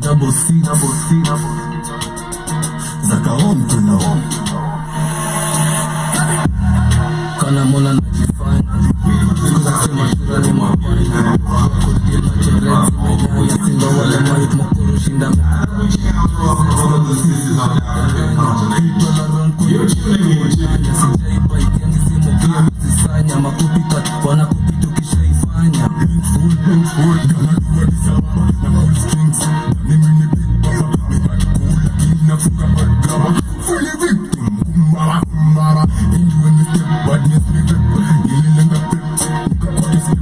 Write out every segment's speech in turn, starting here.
double C, Zaka home to know. Kana mona najifanya kusema turani mapanya kudila cherezi menyanya singa wale maik makuru shinda itola kuyo chanya sijaipa ikiangi simu pia mzisanya makupika wana kupitu kisha ifanya full kama duwa disaba na full strings ni mini big papa mipati kula kina funga bagaba fully victim kumbaba injuwe ni step badness ni grip ililenga pip nikakote slip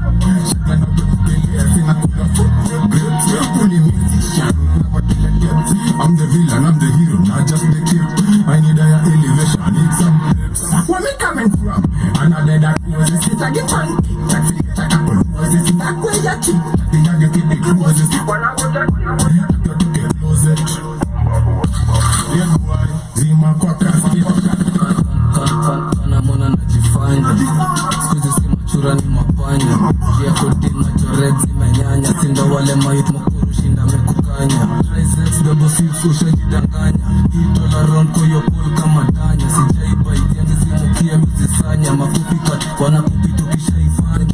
shaka na pepele sina kula foot grip uni musician na watila depth I'm the villain, I'm the hero, not just the kid I need a elevation, I need some lips where me coming from? Another that roses, it's a get on taxi, it's a couple roses, it's a way ya cheap the young get the roses when I was that I got to get closet yeah boy, zima kwa kasi kana mona najifanya sikuzi si machura ni mapanya jia kodi majorezi menyanya sinda wale mayut makuru shinda mekukanya triceps double six ushajidanganya itola round kuyo pull kama danya sijaiba itiangi simukia mzisanya mafupi kat wana kupitu kisha ifanya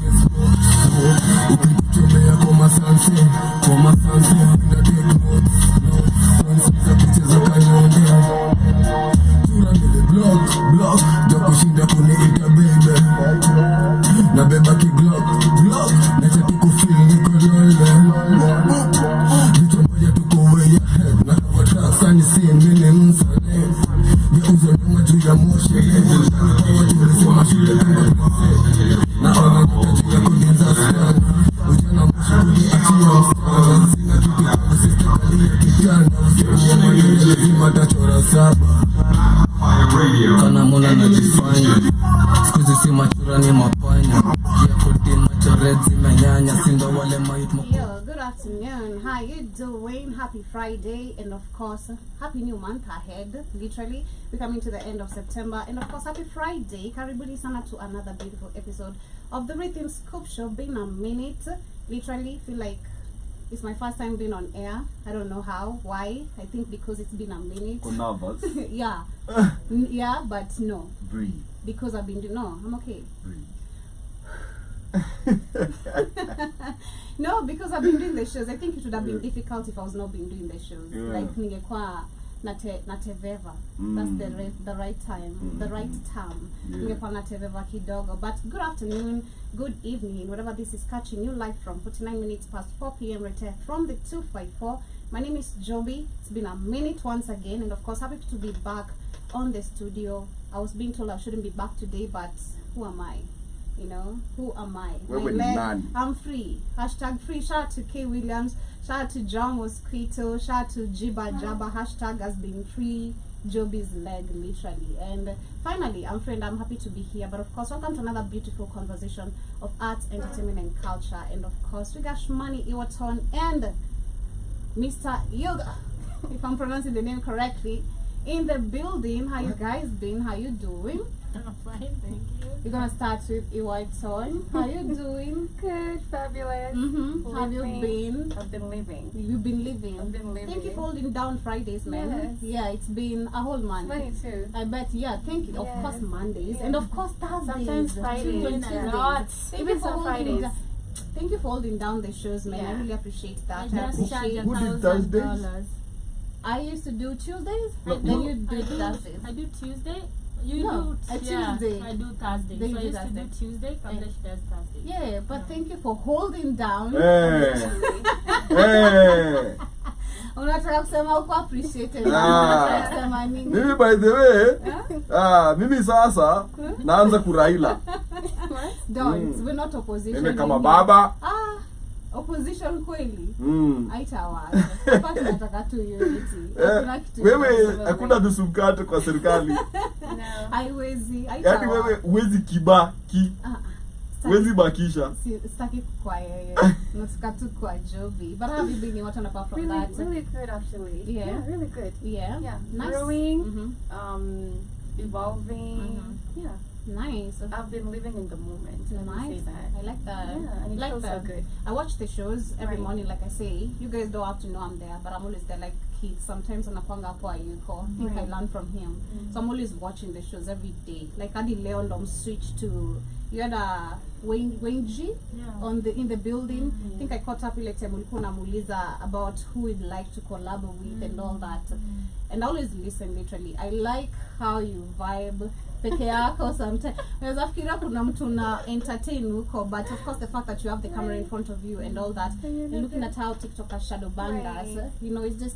upikuchomea koma sanse mina take notes za kucheza kanyonde turanele block joko shinda kuniita baby na beba ki glock na chati kufil niko lole vitu moja tuko way ahead na kawata sani si mene msale geuza nyuma juu ya moshi kawa tulisema shule kama na ona nitaji ya kugenza sana ujana moshi kuliachia mstana sina kitu kwa sista kali ya kijana usiku mwenye lazima tachora saba kana mona najifanya sikuzi si machura ni mapanya jia kodi machorezi menyanya sinda wale mayut mako. Yo, good afternoon, how you doing? Happy Friday, and of course happy new month ahead. Literally we're coming to the end of September, and of course happy Friday. Karibuni sana to another beautiful episode of the Rythm Scoop Show. Been a minute, literally feel like it's my first time being on air. I don't know how, why. I think because it's been a minute. Nervous. Yeah. Yeah, but no. Breathe. Because I've been doing, no, I'm okay. Breathe. No, because I've been doing the shows. I think it would have been difficult if I was not been doing the shows. Yeah. Like ningekuwa nateveva. That's the right time, the right term. Ningekuwa nateveva kidogo. But good afternoon, good evening, whatever this is catching you live from 49 minutes past 4 p.m. right here from the 254. My name is Joby. It's been a minute once again, and of course happy to be back on the studio. I was being told I shouldn't be back today, but who am I? You know, who am I? I'm free. Hashtag free. Shout out to K Williams. Shout out to John Mosquito. Shout out to Jiba Jabba. Hashtag has been free. Joby's leg, literally. And finally, I'm free and I'm happy to be here. But of course, welcome to another beautiful conversation of arts, entertainment, and culture. And of course, we got Shmani Iwaton and Mr. Yoga, if I'm pronouncing the name correctly, in the building. How you guys been? How you doing? I'm fine, thank you. We're gonna start with Iwaton. How you doing? Good, fabulous. How have you been? I've been living. You've been living. I've been living. Thank you for holding down Fridays, man. Yes. Yeah, it's been a whole month. Funny too. I bet. Yeah, thank you. Of Yes. course, Mondays Yeah. and of course Thursdays. Sometimes Fridays. Tuesdays. Thank Even you for some holding Fridays. Thank you for holding down the shows, man. I Yeah. really appreciate that. I I just charge appreciate. Who did Thursdays? $1,000. I used to do Tuesdays, No, then no. you do Thursdays. I do Tuesday. You No, do a Tuesday. I do Thursday. Then you So I do used to Thursday. do Tuesday. From there she does Thursday. Yeah, but thank you for holding down. Hey. Hey. Unataka kusema uko appreciated. Ah. Unataka kusema nini? Mimi by the way, mimi sasa naanza kuraila. Don't. We're not opposition. Mimi kama baba. Opposition kweli. Haitawaza. Hapa tunataka tu unity. Hakuna kitu. Wewe hakuna nusu mkate kwa serikali. No. Haiwezi. Yaani Haitawaza. wewe huwezi kibaki. Huwezi bakisha. Sitaki kwa yeye. Nataka tu kwa Joby. But how have you been? What on apart from that? Really good actually. Yeah. Really good. Yeah. Yeah. Nice. Growing, evolving. Yeah. Nice. I've been living in the moment. Let me say Nice. that. I like that. Yeah, and it like feels so that. good. I watch the shows every Right. morning, like I say. You guys don't have to know I'm there, but I'm always there. Like kids, sometimes on a panga for you call. I think I Right. learn from him. So I'm always watching the shows every day. Like Adi Leon switch to you had a Wayne G Yeah. on the in the building. I think I caught up ile time ulikuwa unamuuliza about who we'd like to collab with and all that. And I always listen literally. I like how you vibe peke yako sometimes. Unaweza fikiria kuna mtu na entertain huko, but of course the fact that you have the camera in front of you and all that, and looking at how TikTokers shadow bang us, Right. you know, it's just,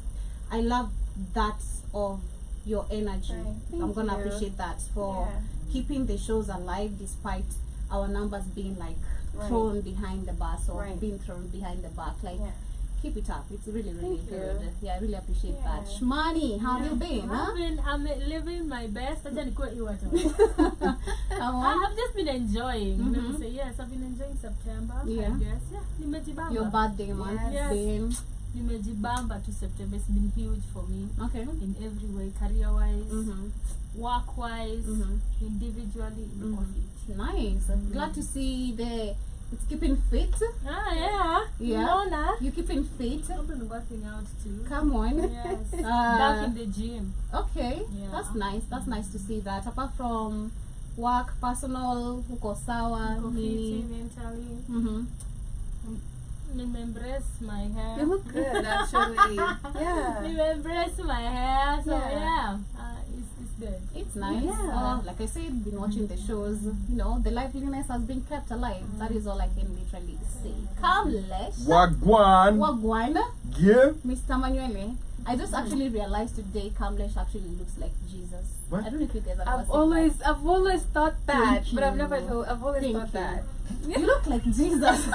I love that of your energy. Right. I'm Thank gonna you. appreciate that for Yeah. keeping the shows alive despite our numbers being like Right. thrown behind the bus or Right. being thrown behind the back. Like, Yeah. keep it up. It's really, really Thank you. good. Yeah, I really appreciate Yeah. that. Shmani, how have you been? Huh? I'm living my best. Acha nikuwe iwata. I've just been enjoying. Let me say yes, I've been enjoying September. Yeah. I guess. Yeah, nimejibamba. Your birthday month, Yes. same. Nimejibamba to September. It's been huge for me Okay. in every way, career-wise, Mm-hmm. work-wise, individually. Nice. Glad to see it's keeping fit. Ah, yeah. Yeah. Unaona? You keeping fit. I've been working out too. Come on. Yes. Back in the gym. Okay. Yeah. That's nice. That's nice to see that. Apart from work, personal, uko sawa, Go nini. fit mentally. Mm-hmm. Embrace my hair. You look good, actually. Yeah. Embrace my hair. So Yeah. yeah, it's good. It's nice. Yeah. Like I said, been watching the shows. You know, the liveliness has been kept alive. That is all I can literally say. Come, let's. Wagwan. Wagwan. Yeah. Mr. Manuele. I just actually realized today Kamlesh actually looks like Jesus. What? I don't know if you guys have I've ever seen always thought that, Thank but I've you. never told. I've always Thank thought you. that. that. You look like Jesus.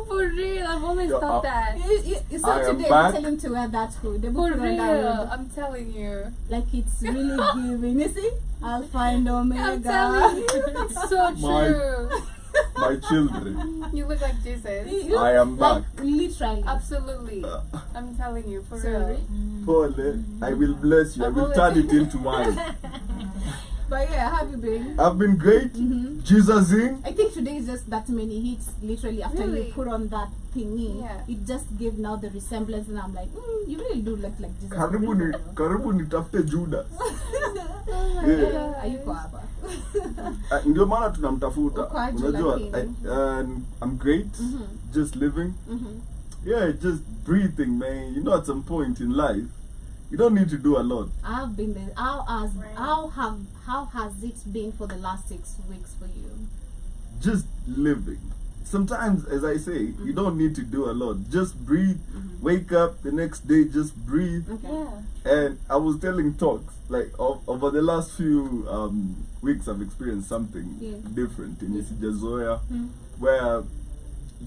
For real, I've always Yo, thought that. So I am today back. we're telling to wear that hood. They For put on real, that hood. I'm telling you. Like it's really giving. You see? Alpha and Omega. I'm telling you, it's so My- true. My children. You look like Jesus. You look I am like, back. literally. Absolutely. I'm telling you, for Sorry. real. Pole. I will bless you. I will turn it into wine. But yeah, how have you been? I've been great. Jesus-ing. I think today is just that many hits. Literally, after you Really? put on that thingy, Yeah. it just gave now the resemblance, and I'm like, you really do look like Jesus. Karibu nitafute Judas. Yeah. Yeah. Ayuko hapa. Ndio maana tunamtafuta. Uko aje Unajua, lakini? I'm great. Just living. Yeah, just breathing, man. You know, at some point in life, you don't need to do a lot. I've been there. How has it been for the last 6 weeks for you? Just living. Sometimes, as I say, you don't need to do a lot. Just breathe. Wake up the next day, just breathe. Okay. Yeah. And I was telling talks, like over the last few weeks, I've experienced something different in Isijazoya, where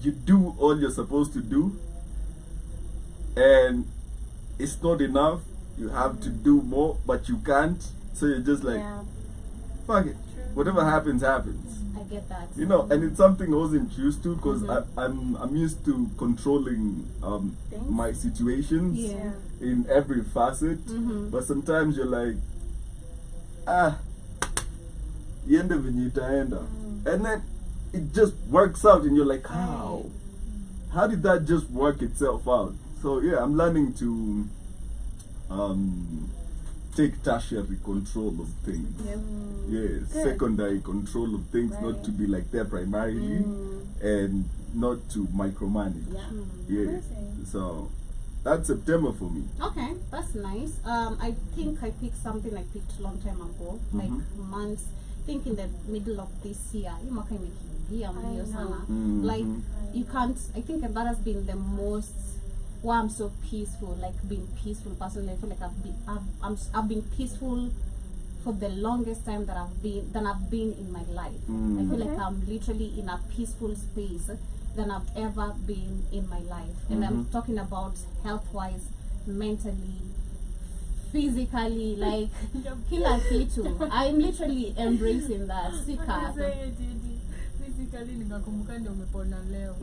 you do all you're supposed to do, and it's not enough. You have to do more, but you can't. So you're just like, Yeah. fuck it. Whatever happens, happens. I get that. You know, and it's something I wasn't used to because I'm used to controlling Things? my situations Yeah. in every facet. But sometimes you're like, yende venye itaenda. And then it just works out and you're like, how? How did that just work itself out? So yeah, I'm learning to take tertiary control of things. Yep. Yes, Good. secondary control of things, not Right. to be like there primarily, and not to micromanage. Yeah. Yes, Amazing. so that's September for me. Okay, that's nice. I think I picked something I picked a long time ago, like months. I think in the middle of this year. Hii mwaka imekimbia mbio sana. Like you can't. I think that has been the most. Why I'm so peaceful, like being peaceful personally. I feel like I've been peaceful for the longest time that I've been in my life. I feel like I'm literally in a peaceful space than I've ever been in my life. And I'm talking about health-wise, mentally, physically, like kila kitu. I'm literally embracing that. Sika. Physically nikakumbuka ndio umepona leo.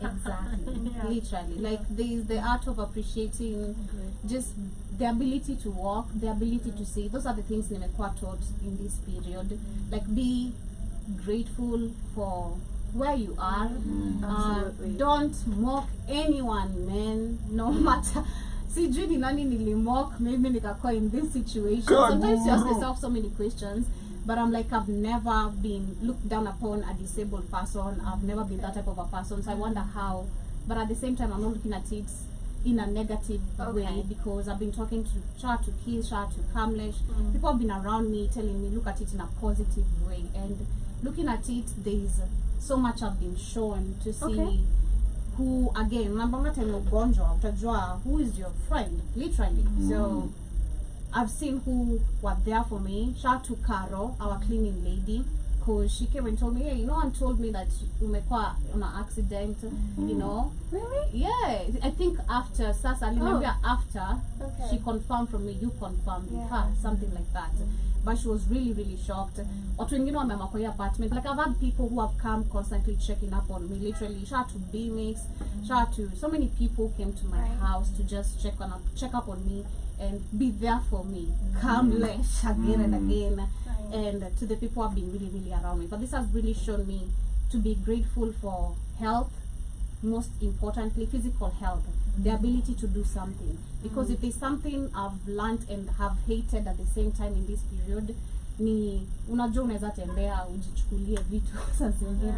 Exactly. Literally. Like there is the art of appreciating just the ability to walk, the ability to see. Those are the things nimekuwa taught in this period. Like, be grateful for where you are. Absolutely. Don't mock anyone, man, no matter. Sijui ni nani nilimock, maybe nikakuwa in this situation. God, Sometimes you ask no. yourself so many questions, but I'm like, I've never been looked down upon a disabled person. I've never been that type of a person, so I wonder how. But at the same time, I'm not looking at it in a negative way, because I've been talking to Shah, to Keith, Shah, to Kamlesh. People have been around me telling me, look at it in a positive way. And looking at it, there's so much I've been shown to see who, again, remember time ugonjwa, utajua who is your friend, literally. So I've seen who were there for me. Shout to Caro, our cleaning lady, because she came and told me, hey, no one told me that umekuwa on an accident, you know. Really? Yeah, I think after Sasa, remember after, Okay. she confirmed from me, you confirmed with her, something like that. But she was really, really shocked. Watu wengine wameama kwa hiyo apartment. Like, I've had people who have come constantly checking up on me, literally. Shout out to B-Mix, shout out to so many people came to my house to just check up on me and be there for me. Calmless again and again. And to the people who have been really, really around me. But this has really shown me to be grateful for health, most importantly, physical health, the ability to do something. Because if there's something I've learned and have hated at the same time in this period, ni unajua unaweza tembea ujichukulie vitu saa zingine.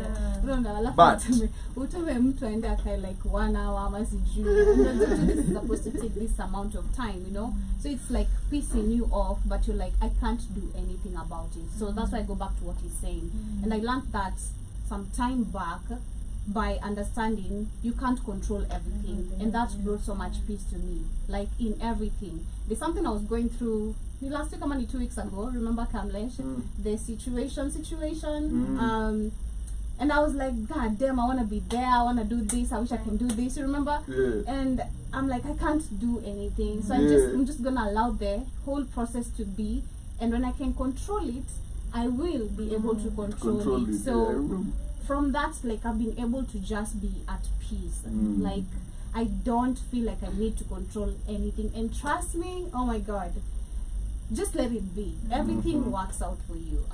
But Utume mtu aende akae like 1 hour ama sijui. This is supposed to take this amount of time, you know. So it's like pissing you off, but you're like, I can't do anything about it. So that's why I go back to what he's saying. And I learned that some time back by understanding you can't control everything, and that brought so much peace to me. Like, in everything, there's something I was going through last week, how many 2 weeks ago, remember Kamlesh, the situation and I was like, god damn, I want to be there, I want to do this, I wish I can do this, you remember? And I'm like, I can't do anything, so I'm just gonna allow the whole process to be, and when I can control it, I will be able to control it. So from that, like, I've been able to just be at peace. Like, I don't feel like I need to control anything. And trust me, oh my God, just let it be. Everything works out for you.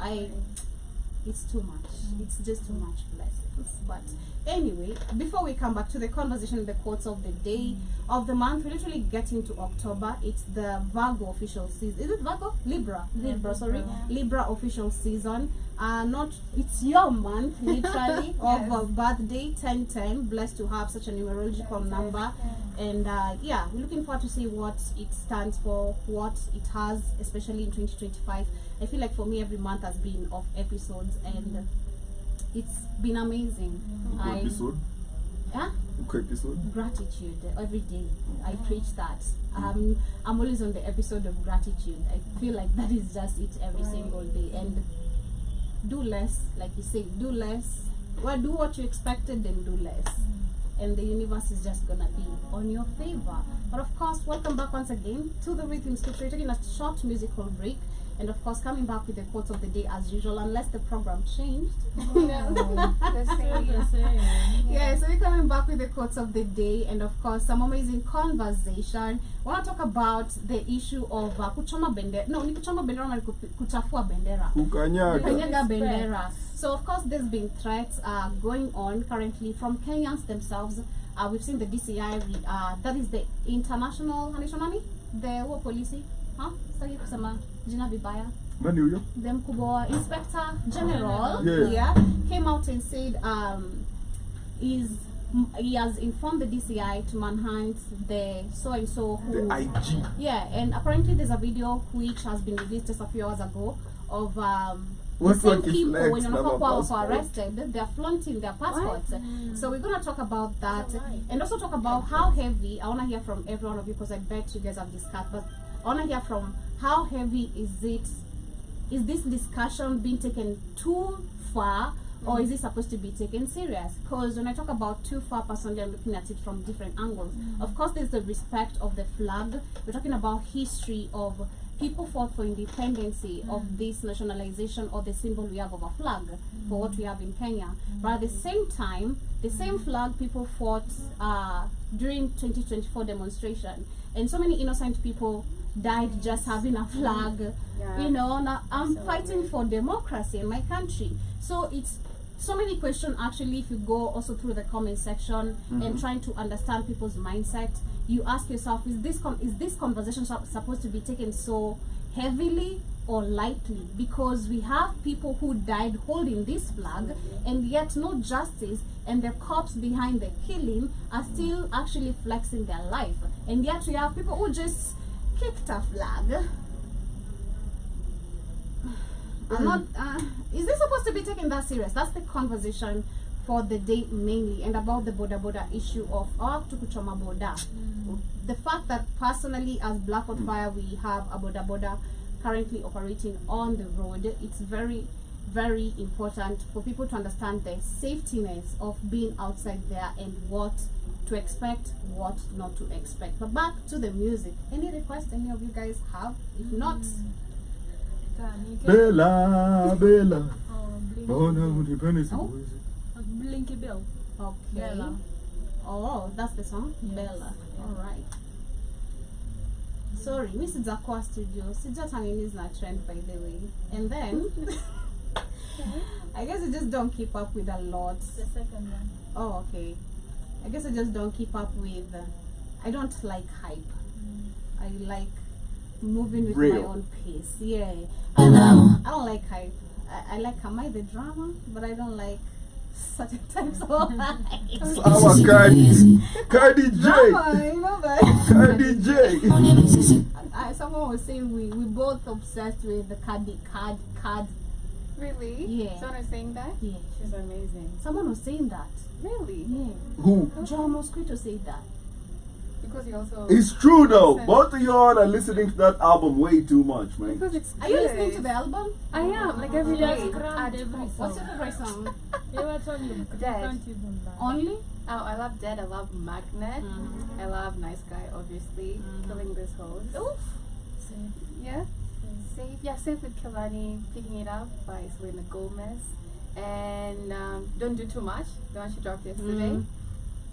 It's too much. It's just too much blessings. But anyway, before we come back to the conversation, the quotes of the day, of the month, we're literally getting to October. It's the Virgo official season. Is it Virgo? Libra, sorry. Libra official season. It's your month, literally, of birthday, 1010. Blessed to have such a numerological number. And yeah, we're looking forward to see what it stands for, what it has, especially in 2025. I feel like for me, every month has been of episodes, and it's been amazing. Episode? Yeah? Episode? Gratitude every day. I preach that. I'm always on the episode of gratitude. I feel like that is just it every single day. And do less, like you say, do less. Well, do what you expected, then do less. And the universe is just gonna be on your favor. But of course, welcome back once again to the Rythm Scripture. We're taking a short musical break. And of course, coming back with the quotes of the day as usual, unless the program changed. Yeah, so we're coming back with the quotes of the day, and of course, some amazing conversation. I want to talk about the issue of kuchoma bendera. No, ni kuchoma bendera ama kuchafua bendera. Kukanyaga bendera. So of course, there's been threats going on currently from Kenyans themselves. We've seen the DCI, that is the international, the policy. Sitaki kusema jina vibaya. Nani huyo? The mkubwa Inspector General came out and said he has informed the DCI to manhunt the so-and-so who... The IG. Yeah, and apparently there's a video which has been released just a few hours ago of What the same was people next? when you're Passport. arrested, they're flaunting their passports. So we're going to talk about that and also talk about how heavy, I want to hear from every one of you because I bet you guys have discussed, but I want to hear from how heavy is this discussion being taken too far, or is it supposed to be taken serious? Because when I talk about too far, personally, I'm looking at it from different angles. Of course, there's the respect of the flag. We're talking about history of people fought for independency of this nationalization or the symbol we have of a flag for what we have in Kenya. But at the same time, the same flag people fought during 2024 demonstration, and so many innocent people died just having a flag. You know, now I'm fighting for democracy in my country. So it's so many questions actually. If you go also through the comment section and trying to understand people's mindset, you ask yourself, is this conversation supposed to be taken so heavily or lightly? Because we have people who died holding this flag, and yet no justice, and the cops behind the killing are still actually flexing their life, and yet we have people who just kicked a flag. I'm not. Is this supposed to be taken that serious? That's the conversation for the day mainly, and about the boda issue of tukuchoma boda. The fact that personally, as Black on Fire, we have a boda currently operating on the road. It's very, very important for people to understand the safetiness of being outside there and what to expect, what not to expect. But back to the music. Any requests any of you guys have? If not, Bella, Bella. Oh, Oh no, depends. Blinky Bill. okay. Bella. Oh, that's the song? Yes. Bella. Alright. Sorry, Miss Zakwa Studio. Sijatangini is not trend, by the way. And then, I guess I just don't keep up with a lot. The second one. Oh, okay. I guess I just don't keep up with. I don't like hype. I like moving with Real. my own pace. Yeah. I don't like hype. I like am I the drama, but I don't like certain types of hype. Our Cardi J. Drama, you know that. Cardi J. Someone was saying we both obsessed with the card. Really? Yeah. Someone is saying that? Yeah. She's amazing. Someone was saying that. Really? Yeah. Who? John Mosquito said that. Because you also. It's true though. Both of y'all are listening to that album way too much, man. Because it's. Are you listening good. to the album? I am, like every She has day. crammed every What's your song. favorite song? Ever told you? You Dead. can't even lie. Only? Oh, I love Dead, I love Magnet, Mhm. I love Nice Guy, obviously. Killing This Hose. Oof. Yeah. Safe. Yeah, Safe with Kalani, Picking It Up by Selena Gomez. And Don't Do Too Much, the one she dropped yesterday.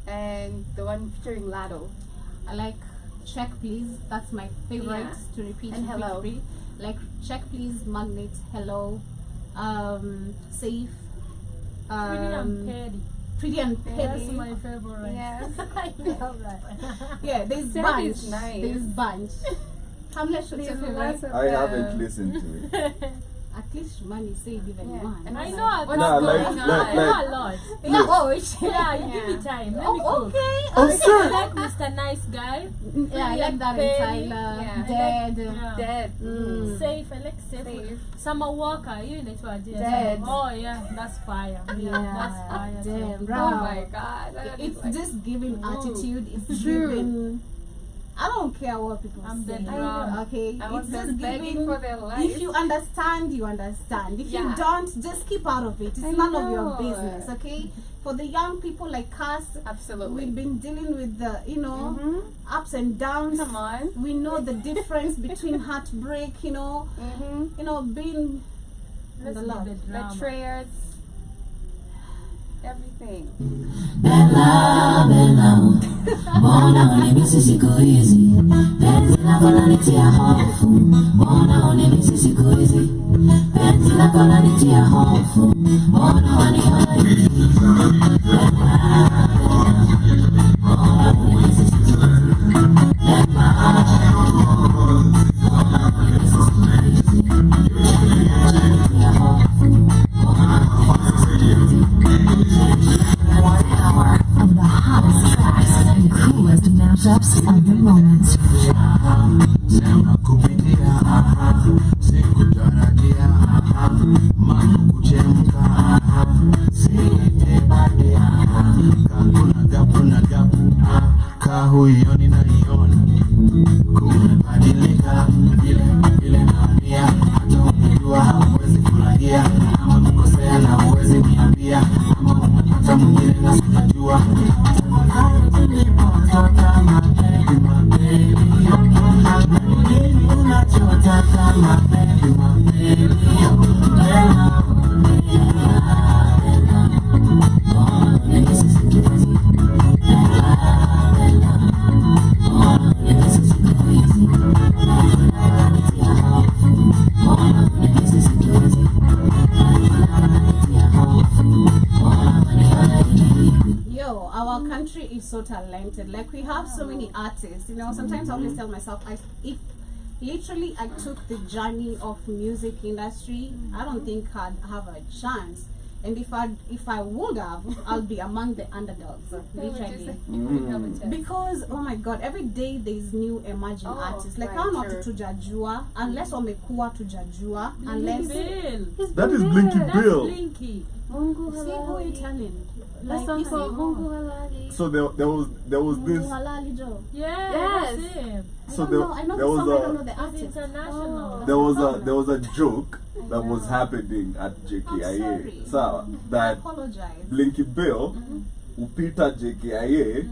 And the one featuring Lado. I like Check Please. That's my favorite Yeah. to repeat. And Hello. repeat. Like Check Please, Magnet, Hello, Safe, Pretty and Petty. Pretty and Yeah, Petty. That's my favorite. Yes. I love that. Yeah, there's Safe bunch. is nice. There's bunch. Hamlet, what's your There's favorite? lots of I haven't them. listened to it. At least money said even Yeah. one. And I was know like, a what's Nah, lot. like- going on? like- I know a lot. Yeah, oh, shit. Yeah, you give me Yeah. time. Let me Oh, cook. okay. Oh, okay. sure. I like Mr. Nice Guy. Yeah, I like that in Petty. Tyler. Yeah. Dead. Yeah. Dead. Mm. Safe, I like safe. Safe. Summer Walker, you in it was Dead. Oh yeah, that's fire. Yeah, That's fire. damn, too. bro. Oh my god. That is It's like, just giving Ooh. attitude. It's True. giving. I don't care what people I'm say. the drum. Okay, I was it's just just begging giving. for their life. If you understand, you understand. If you Yeah. don't, just keep out of it. It's I none of your know. business. Okay. For the young people like us, Absolutely. we've been dealing with the Mhm. ups and downs. Come on. We know the difference between heartbreak. Mm-hmm. Being Let's the leave love. the drama. Betrayers. Everything. Bella, Bella, mbona unimisi siku hizi? Penzi lako lanitia hofu, mbona unimisi siku hizi? Penzi lako lanitia hofu, mbona wanihoji? Bella, Bella, mbona unimisi siku hizi? Bella, mbona unimisi siku hizi? Penzi lako lanitia hofu, mbona unimisi siku hizi? Hour of the hottest tracks and coolest mashups of the moment. Sema kupitia sikutarajia mambo kuchemka sitebadia kuna gapu kahuioni naiona kumebadilika vile naumia hata unajua hauwezi furahia ama kukosea na huwezi niambia ama umepata mwingine na sitajua tafakari tulipotoka mabebi nini unachotaka so talented. Like we have so many artists. You know, sometimes I always tell myself, if literally I took the journey of music industry, I don't think I'd have a chance. And if I would have, I'll be among the underdogs, literally. Because oh my God, every day there's new emerging artists. Like I'm not tujajua unless wamekuwa tujajua unless that is Blinky Bill. Blinky. Mungu See who halali. Italian. Like Like Mungu halali. So there was this. Halali Joe. Yeah, Yes. that's it. So I know there the was song, I don't know a the It's artist. international. there was a joke that was happening at I'm JKIA. sorry. So I that apologize. Blinky Bill upita JKIA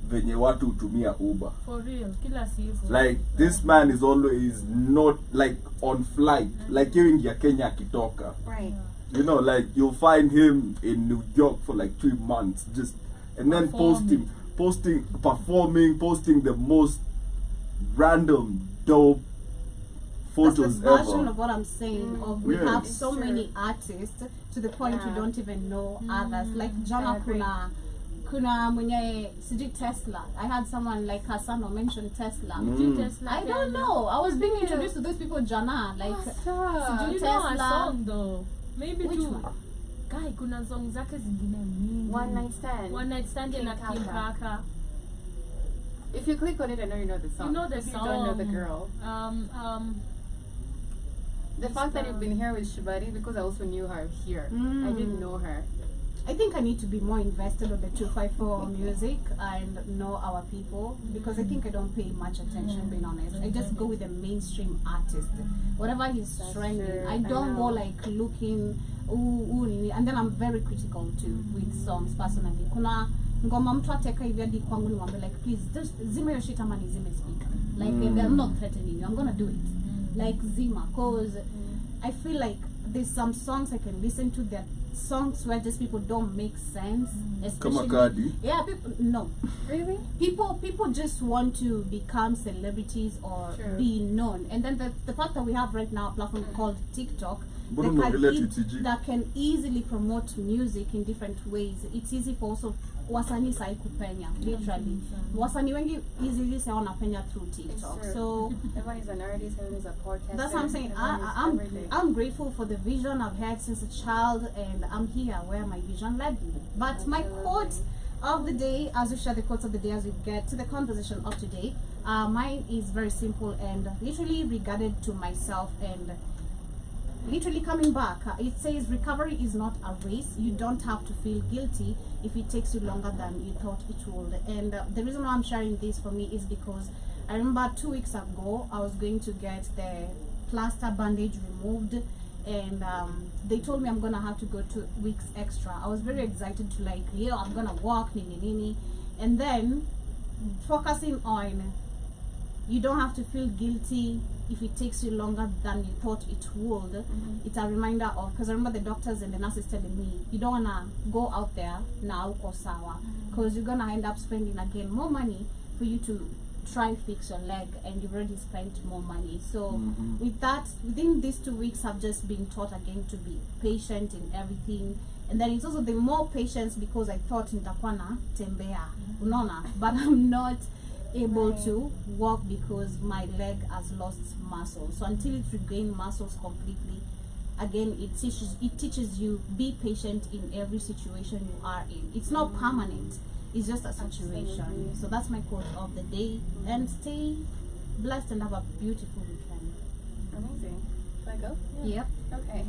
venye watu hutumia Uber. For real, kila siku. Like this man is always not like on flight. Like hearing ya Kenya akitoka. Right. You know, like you'll find him in New York for like 3 months, just and then posting the most random dope photos That's the version ever. of what I'm saying. Of we Yes. have so many artists to the point we don't even know others. Like Jana kuna mwenye sijui Tesla. I had someone like Hasano mention Tesla. Tesla I don't know. I was being introduced to those people Jana. Like Do you know Tesla. a song though? Maybe Which two. one? Guy, kuna song zake zingine mingi. One Night Stand. One Night Stand King na King Kaka. Kaka. If you click on it, I know you know the song. You know the If song. You don't know the girl. The fact that you've been here with Shibari, because I also knew her here. I didn't know her. I think I need to be more invested on the 254 music and know our people, because I think I don't pay much attention, being honest. I just go with the mainstream artist. Whatever he's trending, true. I don't go like looking, and then I'm very critical too with songs personally. Kuna ngoma mtu ateka hivi hadi kwangu niwaambie like please just zima your shit ama nizime speaker. Like I'm not threatening you, I'm gonna do it. Like zima, cause I feel like there's some songs I can listen to that songs where just people don't make sense. Especially, Kamakadi. yeah, people no. Really? People just want to become celebrities or True. be known, and then the fact that we have right now a platform called TikTok Mbona unaongelea TTG? that can easily promote music in different ways. It's easy for also wasanii sai kupenya, literally. Wasanii wengi easily say wanapenya through TikTok. true. So Everyone is an artist, everyone is a podcaster. that's what I'm saying. Everyone is everything. I'm grateful for the vision I've had since a child, and I'm here where my vision led me. But my quote of the day, as we share the quotes of the day as we get to the conversation of today, mine is very simple and literally regarded to myself and literally coming back. It says recovery is not a race. You don't have to feel guilty if it takes you longer than you thought it would. And the reason why I'm sharing this for me is because I remember 2 weeks ago I was going to get the plaster bandage removed, and they told me I'm gonna have to go 2 weeks extra. I was very excited to like, yeah, I'm gonna walk nini, and then focusing on you don't have to feel guilty if it takes you longer than you thought it would. It's a reminder of, because I remember the doctors and the nurses telling me, you don't wanna go out there now uko sawa, because you're gonna end up spending again more money for you to try and fix your leg, and you've already spent more money. So with that, within these 2 weeks, I've just been taught again to be patient in everything. And then it's also the more patience, because I thought nitakuwa na tembea, unaona, but I'm not able to walk because my leg has lost muscle. So until it regains muscles completely, again, it teaches you be patient in every situation you are in. It's not permanent, it's just a situation. Absolutely. So that's my quote of the day. And stay blessed and have a beautiful weekend. Amazing. Should I go? Yep. Okay.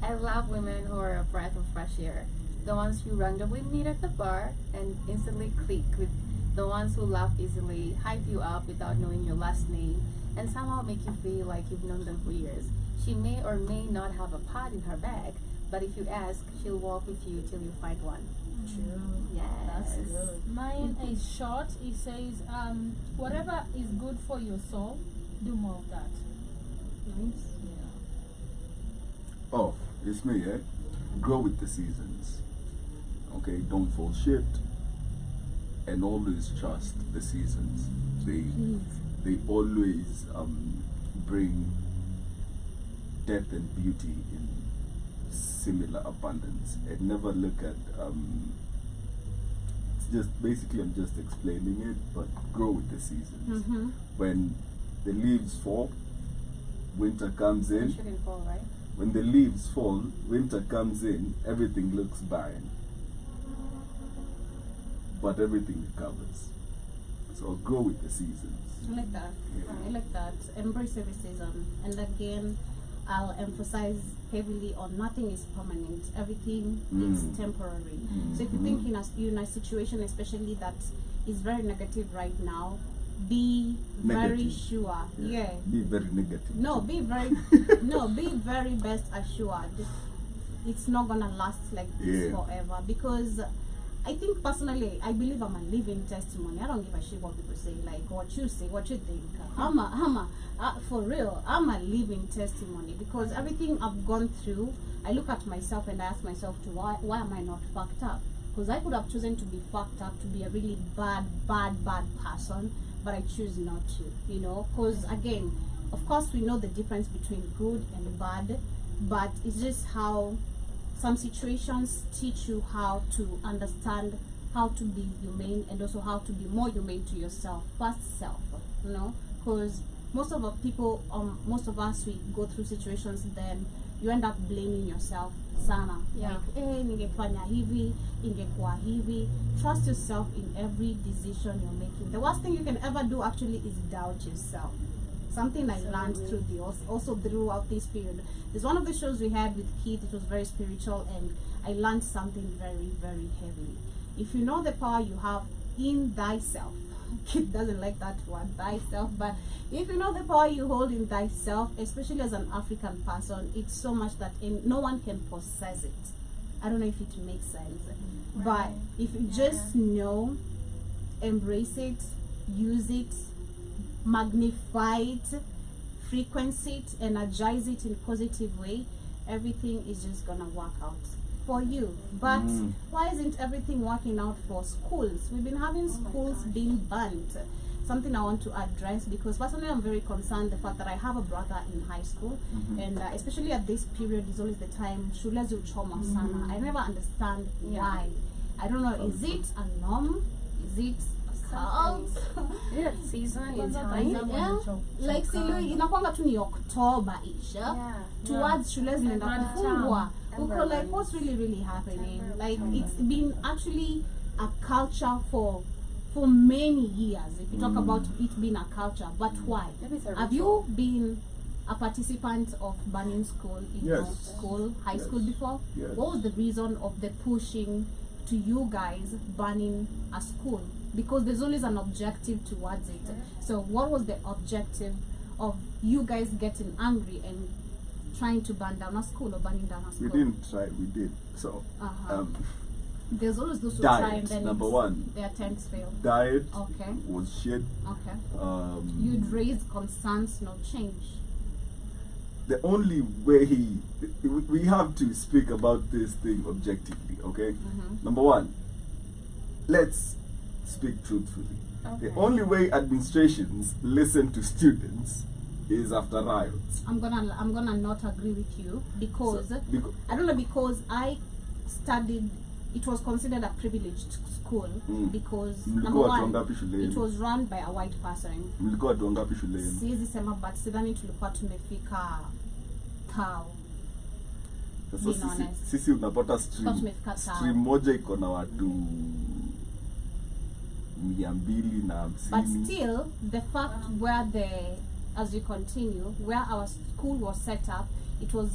I love women who are a breath of fresh air. The ones you randomly meet at the bar and instantly click with. The ones who laugh easily, hype you up without knowing your last name, and somehow make you feel like you've known them for years. She may or may not have a pot in her bag, but if you ask, she'll walk with you till you find one. True. Yes. That's good. Mine is short. It says, whatever is good for your soul, do more of that. Nice. Oh, it's me, eh? Grow with the seasons. Okay, don't fall shit. And always trust the seasons. They always bring death and beauty in similar abundance. And never look at it's just basically I'm just explaining it, but grow with the seasons. When the leaves fall, winter comes It in. shouldn't fall, right? When the leaves fall, winter comes in, everything looks barren. But everything recovers. So grow with the seasons. I like that. I like that. Embrace every season. And again, I'll emphasize heavily on nothing is permanent. Everything is temporary. So if you think you're in a situation, especially that is very negative right now, be very Negative. sure. Yeah. Be very negative. No, be very be very best assured. It's not gonna last like this Yeah. forever, because I think personally, I believe I'm a living testimony. I don't give a shit what people say, like what you say, what you think. For real, I'm a living testimony, because everything I've gone through, I look at myself and I ask myself, why am I not fucked up? Because I could have chosen to be fucked up, to be a really bad person, but I choose not to, you know. Because again, of course, we know the difference between good and bad, but it's just how some situations teach you how to understand how to be humane, and also how to be more humane to yourself, first self, you know. Because most of us, we go through situations, then you end up blaming yourself sana. Yeah. Like, ningefanya hivi, ingekuwa hivi. Trust yourself in every decision you're making. The worst thing you can ever do actually is doubt yourself. Something I learned through also throughout this period. There's one of the shows we had with Keith. It was very spiritual, and I learned something very, very heavily. If you know the power you have in thyself, Keith doesn't like that word, thyself, but if you know the power you hold in thyself, especially as an African person, it's so much that no one can possess it. I don't know if it makes sense, but if you just know, embrace it, use it, magnify it, frequency it, energize it in positive way, everything is just gonna work out for you. But why isn't everything working out for schools? We've been having schools being banned. Something I want to address, because personally I'm very concerned the fact that I have a brother in high school, and especially at this period is always the time shule ziuchoma sana. I never understand why. I don't know, is it a norm? Is it cult? Yeah, season in time. Yeah. Like silo inakwanga tu ni October ish. Towards shule zinaenda kufungwa. Uko like, what's really happening? Like, it's been actually a culture for many years. If you talk about it being a culture, but why? Have you been a participant of banning school in your school, high school before? Yes. What was the reason of the pushing to you guys banning a school? Because there's always an objective towards it. So what was the objective of you guys getting angry and trying to ban down a school or banning down a school? We didn't try, we did. So, there's always those who diet, try and then number one. their attempts fail. Diet Okay. was shit. Okay. You'd raise concerns, no change. The only way we have to speak about this thing objectively, okay? Number one, let's speak truthfully. Okay. The only way administrations listen to students is after riots. I'm gonna not agree with you, because Because I don't know, because I studied, it was considered a privileged school because number Mlikuwa watu one, wangapi shuleni? it was run by a white person. Mlikuwa watu wangapi shuleni? Siwezi sema, but sidhani tulikuwa tumefika tao. Sasa Being honest. sisi unapata Tulikuwa tumefika tao. stream moja iko na watu 250. But still, the fact as you continue, where our school was set up, it was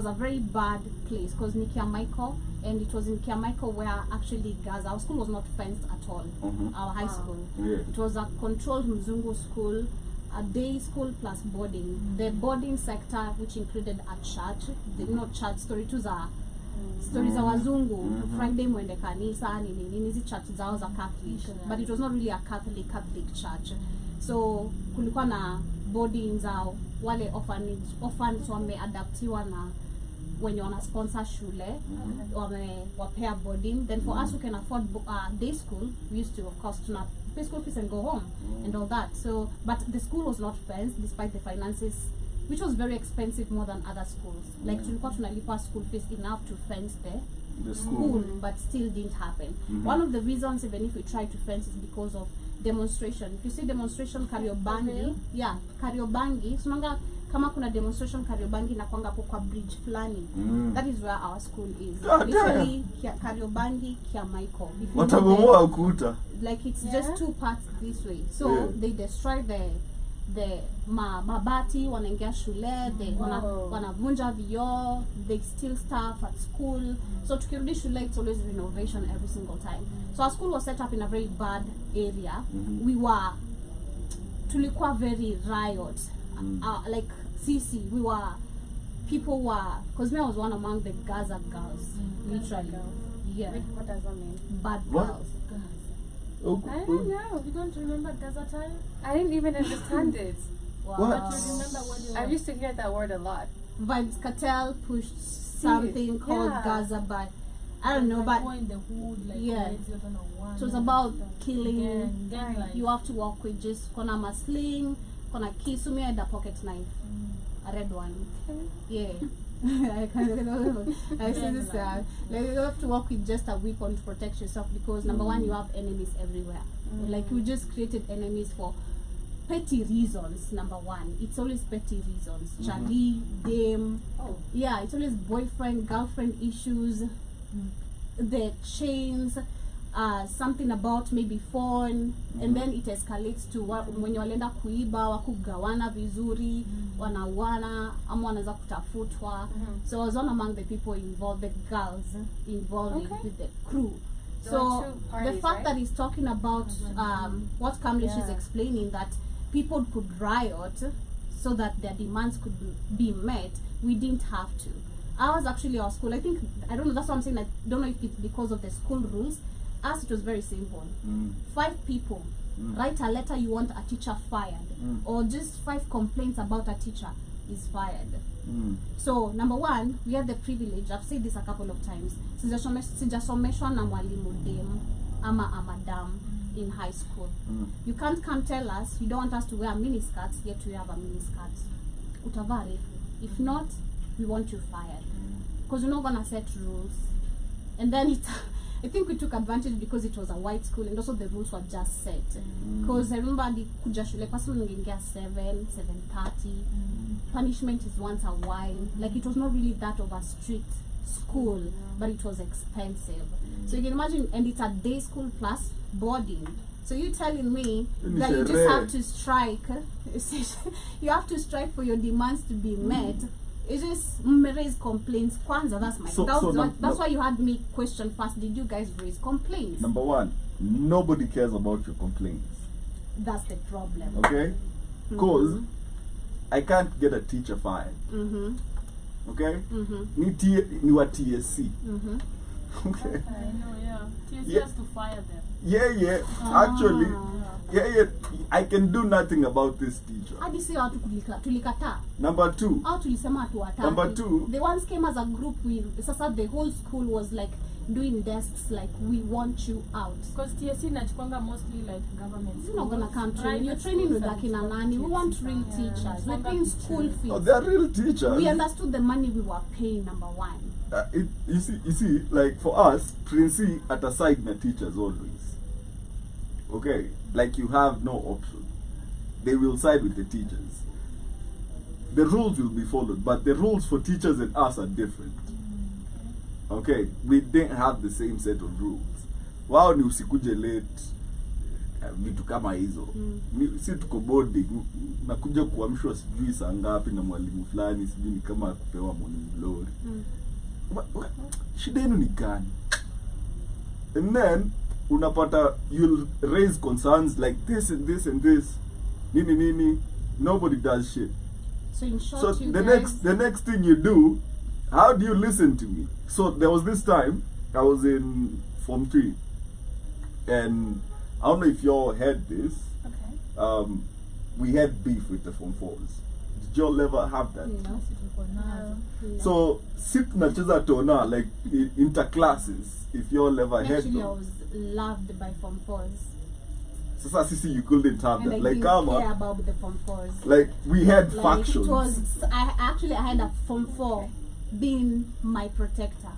a very bad place, because Nikia Michael, and it was in Kiamaiko where actually Gaza, our school was not fenced at all, our high school. Yeah. It was a controlled Mzungu school, a day school plus boarding. The boarding sector, which included a church, church story to za stories za wazungu, Friday mwende kanisa, nini hizi church zao za Catholic, but it was not really a Catholic church. So kulikuwa na boarding zao, wale orphans wameadaptiwa na wenye wana sponsor shule, wapea boarding. Then for us who can afford day school, we used to, of course, to not pay school fees and go home and all that. So, but the school was not fenced despite the finances, which was very expensive, more than other schools. Like tulikuwa tunalipa school fees enough to fence The school, but still didn't happen. One of the reasons, even if we try to fence, is because of demonstration. If you see demonstration Kariobangi, yeah, Kariobangi, sunanga kama kuna demonstration Kariobangi na kwanga hapo kwa bridge flani. That is where our school is. Literally Kariobangi, Kiamaiko. Watabomoa ukuta. Like it's just two parts this way. So they destroy the mabati, wanaingia shule, they wanavunja vioo, they steal stuff at school. So tukirudi shule, it's always renovation every single time. So our school was set up in a very bad area. Tulikuwa very riot. Like CC, people were, because me I was one among the Gaza girls, literally. Yeah. What does that mean? Bad What? girls. I don't know. You don't remember Gaza time? I didn't even understand it. What? But you remember what you I used to hear that word a lot. Vibes Cartel pushed something called Gaza, but I don't know, but in the hood, like it was about killing. You have to walk with just kona masling, kona kisu, me had a pocket knife, a red one. Yeah. I say this like you have to walk with just a weapon to protect yourself, because number one, you have enemies everywhere. Like you just created enemies for petty reasons. Number one, it's always petty reasons. Charlie, dame, yeah, it's always boyfriend, girlfriend issues, the chains, something about maybe phone, and then it escalates to when you walienda kuiba, wakugawana vizuri, wanawana, ama wanaweza kutafutwa. So I was one among the people involved, the girls involved with the crew. So parties, the fact that he's talking about what Kamlesh is explaining, that people could riot so that their demands could be met, we didn't have to. I was actually our school, I think, I don't know, that's what I'm saying, I don't know if it's because of the school rules. Us, it was very simple. 5 people, write a letter, you want a teacher fired, or just 5 complaints about a teacher is fired. So number one, we had the privilege, I've said this a couple of times, sijasomeshwa na mwalimu dem ama a madam in high school. You can't come tell us you don't want us to wear miniskirts, yet we have a miniskirt. Utavaa refu. If not, we want you fired, because you're not gonna set rules. And then I think we took advantage because it was a white school, and also the rules were just set. Because I remember the kuja shule kwa sababu ningeingia 7:30. Punishment is once a while. Like it was not really that of a strict school, but it was expensive. So you can imagine, and it's a day school plus boarding. So you telling me that you just have to strike, you have to strike for your demands to be met. It's just raise complaints. Kwanza, that's my. That's why you had me question first. Did you guys raise complaints? Number one, nobody cares about your complaints. That's the problem. Okay, because I can't get a teacher fired. Okay, ni wa TSC. Okay. I know, yeah. TSC has to fire them. Yeah. Actually, I can do nothing about this teacher. Hadi si watu tulikataa. Number 2. Au tulisema hatuwataki. Number 2. They once came as a group. Sasa the whole school was like doing desks like, we want you out. Because TSC inachukwanga mostly like government. You're not gonna come train. You're training with akina nani. We want real teachers. We're paying school fees. Oh, they're real teachers. We understood the money we were paying. Number one. You see, like for us, Princey at a side na teachers always. Okay, like you have no option. They will side with the teachers. The rules will be followed, but the rules for teachers and us are different. Okay, we didn't have the same set of rules. Wao ni usikuje late, vitu kama hizo. Si tuko boarding, nakuja kuamshwa sijui saa ngapi na mwalimu fulani, sijui ni kama kupewa morning glory. Shida yenu ni gani? And then unapata, you'll raise concerns like this and this and this. Nini. Nobody does shit. So in short, So the next thing you do, how do you listen to me? So there was this time I was in Form 3, and I don't know if y'all had this. Okay. We had beef with the Form 4s. Did y'all ever have that? No. So sit nacheza tona like interclasses. If y'all ever had Actually, I those. was loved by Form 4s. So sisi, you couldn't have And that. I Like didn't care about the Form 4s. like we had Like factions. it was, I had a Form 4 being my protector.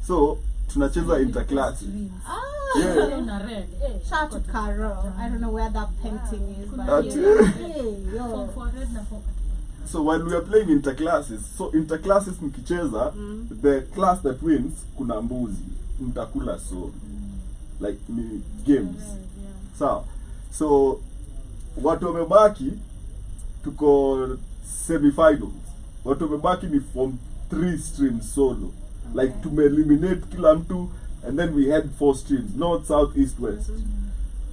So tunacheza interclass. Yeah. Una red. Shout out to Carol. I don't know where that painting is, but That's hey, yo. For red na for So when we are playing interclasses, so interclasses mkicheza, the class that wins kuna mbuzi, mtakula so like ni games. Sawa. So watu wamebaki tuko semi-finals. Watu wamebaki ni from 3 streams solo. Like tume-eliminate kila mtu and then we had 4 streams, north, south, east, west.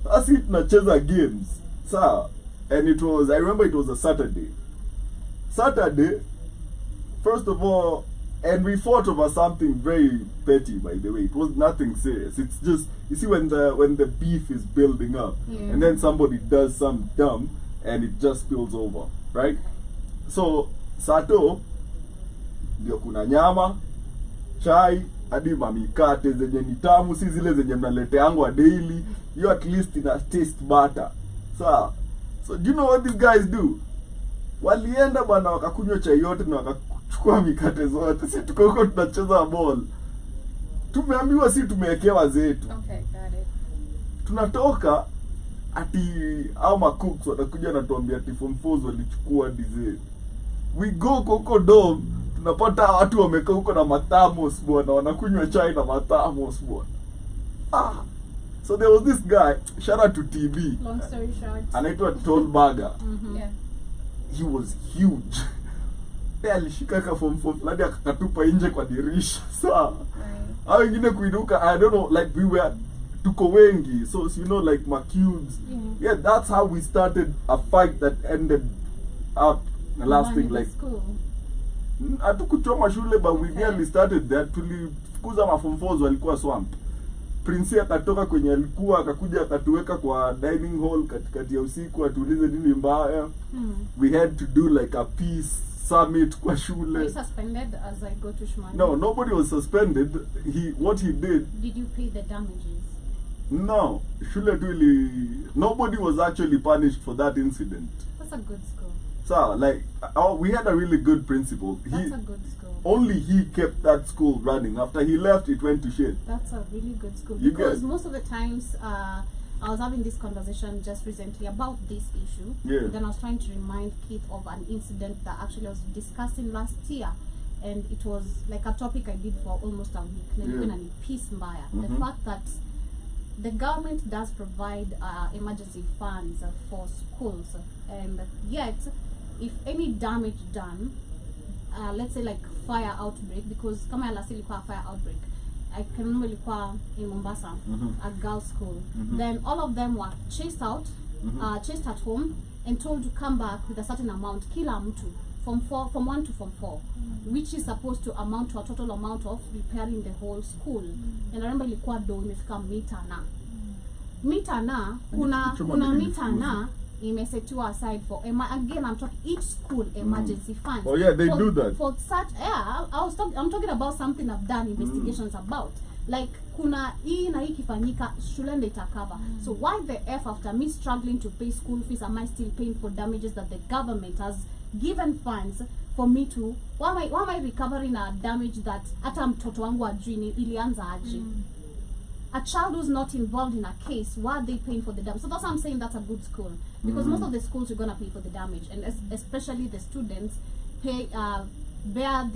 Sasa tunacheza games. Sawa. And it was, I remember it was a Saturday. First of all, and we fought over something very petty, by the way. It was nothing serious. It's just, you see, when the beef is building up, and then somebody does some dumb, and it just spills over, right? So Sato ndio kuna nyama, chai, hadi mamikate zenye ni tamu, si zile zenye mnaleteangwa daily. You at least ina taste butter. So do you know what these guys do? Walienda bwana wakakunywa chai yote na wakachukua mikate zote. Si tuko huko tunacheza ball. Tumeambiwa si tumewekewa zetu. Okay, got it. Tunatoka ati au cooks watakuja na tuambia ati form 4 walichukua dize. We go huko dom, tunapata watu wamekaa huko na mathamos bwana, wanakunywa chai na mathamos bwana. So there was this guy, shout out to TB. Long story short. Anaitwa Tolbaga. Yeah. He was huge. Alishika ka form 4 fulani akatupa nje kwa dirisha. Sawa. Right. Hao wengine kuiduka, I don't know, like we were tuko wengi, so you know, like my cubes. Yeah, that's how we started a fight that ended up lasting like school. hatukuchoma shule, but we nearly started that. Tulifukuza ma form 4s walikuwa swamp. Prince akatoka kwenye alikuwa akakuja akatuweka kwa dining hall katikati ya usiku atuulize nini mbaya. We had to do like a peace summit kwa shule. Were you suspended as I go to Shmani? No, nobody was suspended. What he did, Did you pay the damages? no, shule tu nobody was actually punished for that incident. That's a good school. So like we had a really good principal. That's a good school. Only he kept that school running. After he left, it went to shit. That's a really good school. You Because get- most of the times, I was having this conversation just recently about this issue. Yeah. Then I was trying to remind Keith of an incident that actually I was discussing last year. And it was like a topic I did for almost a week. Yeah. Peace mbaya. The fact that the government does provide emergency funds for schools. And yet, if any damage done, let's say like fire outbreak, because kama ya last ilikuwa fire outbreak, I can remember ilikuwa in Mombasa, a girls school. Then all of them were chased out, chased at home, and told to come back with a certain amount, kila mtu, from 1 to form 4, which is supposed to amount to a total amount of repairing the whole school. And I remember ilikuwa do imefika mita na kuna mita na imesetiwa aside for again I'm talking each school emergency funds. Oh yeah, they do that. For such I'm talking about something I've done investigations about. Like kuna hii na hii kifanyika shule ndio itakava. So why the F after me struggling to pay school fees am I still paying for damages that the government has given funds for me to why am I recovering a damage that hata mtoto wangu ajui ilianza aje? A child who's not involved in a case, why are they paying for the damage? So that's why I'm saying that's a good school. Because most of the schools are going to pay for the damage. And especially the students bear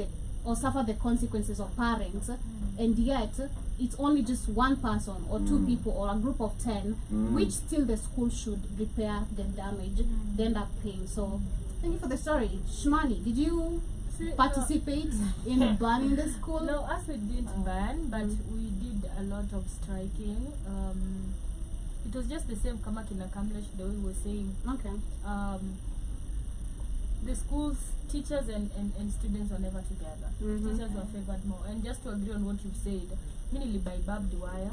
or suffer the consequences of parents. And yet, it's only just one person or 2 people or a group of 10, which still the school should repair the damage. They end up paying. So, thank you for the story. Shmani, did you participate in burning the school? No, us we didn't ban, but we did a lot of striking. It was just the same kama kina Kamlesh, the way we were saying. Okay. The schools, teachers and students were never together. Teachers were favored more. And just to agree on what you said, mini buy barbed wire.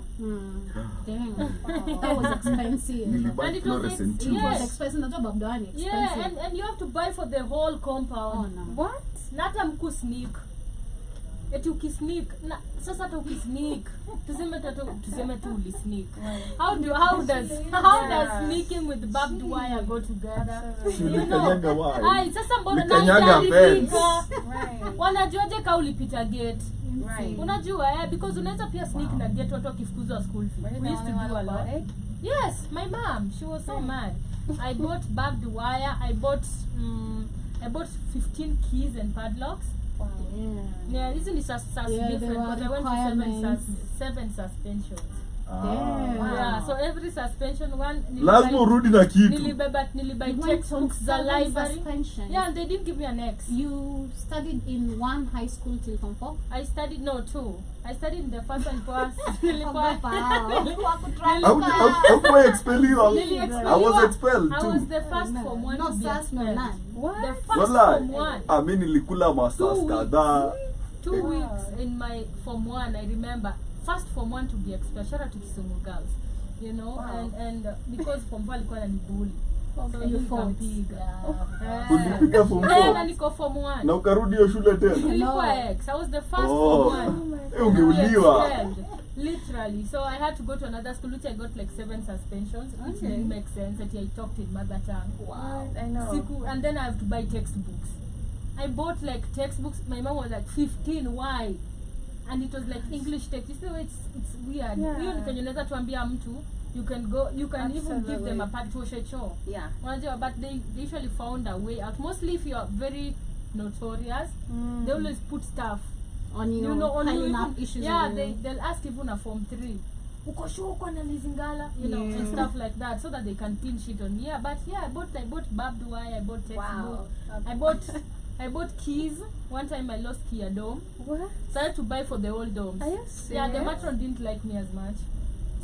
Dang. That was expensive. And it was Fluorescent It was yes. expensive. Not about doing expensive. Yeah, and you have to buy for the whole compound. Oh, no. What? Nata mku sneak. Eti ukisneak. Sasa hata ukisneak. Tuseme tu ulisneak. How does sneaking with barbed wire go together? You know. Ai, sasa mbona Likanyaga fence. Wanajuaje ka ulipita gate? Right. Unajua, because unaweza pia sneak na get watu wakifukuzwa school fee. Were you the We used to only one do a who lot. bought it? Yes, my mom, she was so mad. I bought barbed wire. I bought 15 keys and padlocks. Wow. Yeah, isn't it Yeah, different? there were But I went to requirements. seven suspensions. Damn. Wow. Yeah, so every suspension one Lazima urudi na kitu. nilibuy You went textbooks from za 7 library. suspensions. Yeah, and they didn't give me an X. You studied in one high school till Form 4? I studied two. I studied in the first one because Hakuwa expeliwa. Nili expel I was you. expelled I was too. the first Form 1 No to be SAS, no expelled. none. What? The first Wallahi. Form 1. Mi nilikula masas 2 weeks. kadhaa. 2 Eh. weeks in my Form 1, I remember. First Form 1 to be expelled. Shout out to Kisumu girls. You know, Wow. and because Form 4 alikuwa ananibully. So You you fought. kampiga. Ulipiga Form 4? Na niko Form 1. Na ukarudi hiyo shule tena? Nilikuwa X. I was the first Oh. Form 1. Ungeuliwa. Expelled, literally. So I had to go to another school, which I got like 7 suspensions. It Okay. didn't make sense that I talked in mother tongue. Wow. I know. And then I have to buy textbooks. I bought like textbooks. My mom was like 15. Why? And it was like English text. You see, it's weird. Yeah. Hiyo ni kenye unaweza tuambia mtu. You can even give them a part to show. Yeah. Unajua, but they usually found a way out. Mostly if you are very notorious, they always put stuff On you, on piling you. up issues. Yeah, on you. they'll ask even a Form 3. Uko sure uko na lizingala, you know, and stuff like that, so that they can pin shit on. Yeah, but yeah, I bought barbed wire, I bought textbook, Wow. I bought keys. One time I lost key at dome, What? so I had to buy for the old domes. Are you Yeah, the serious? matron didn't like me as much,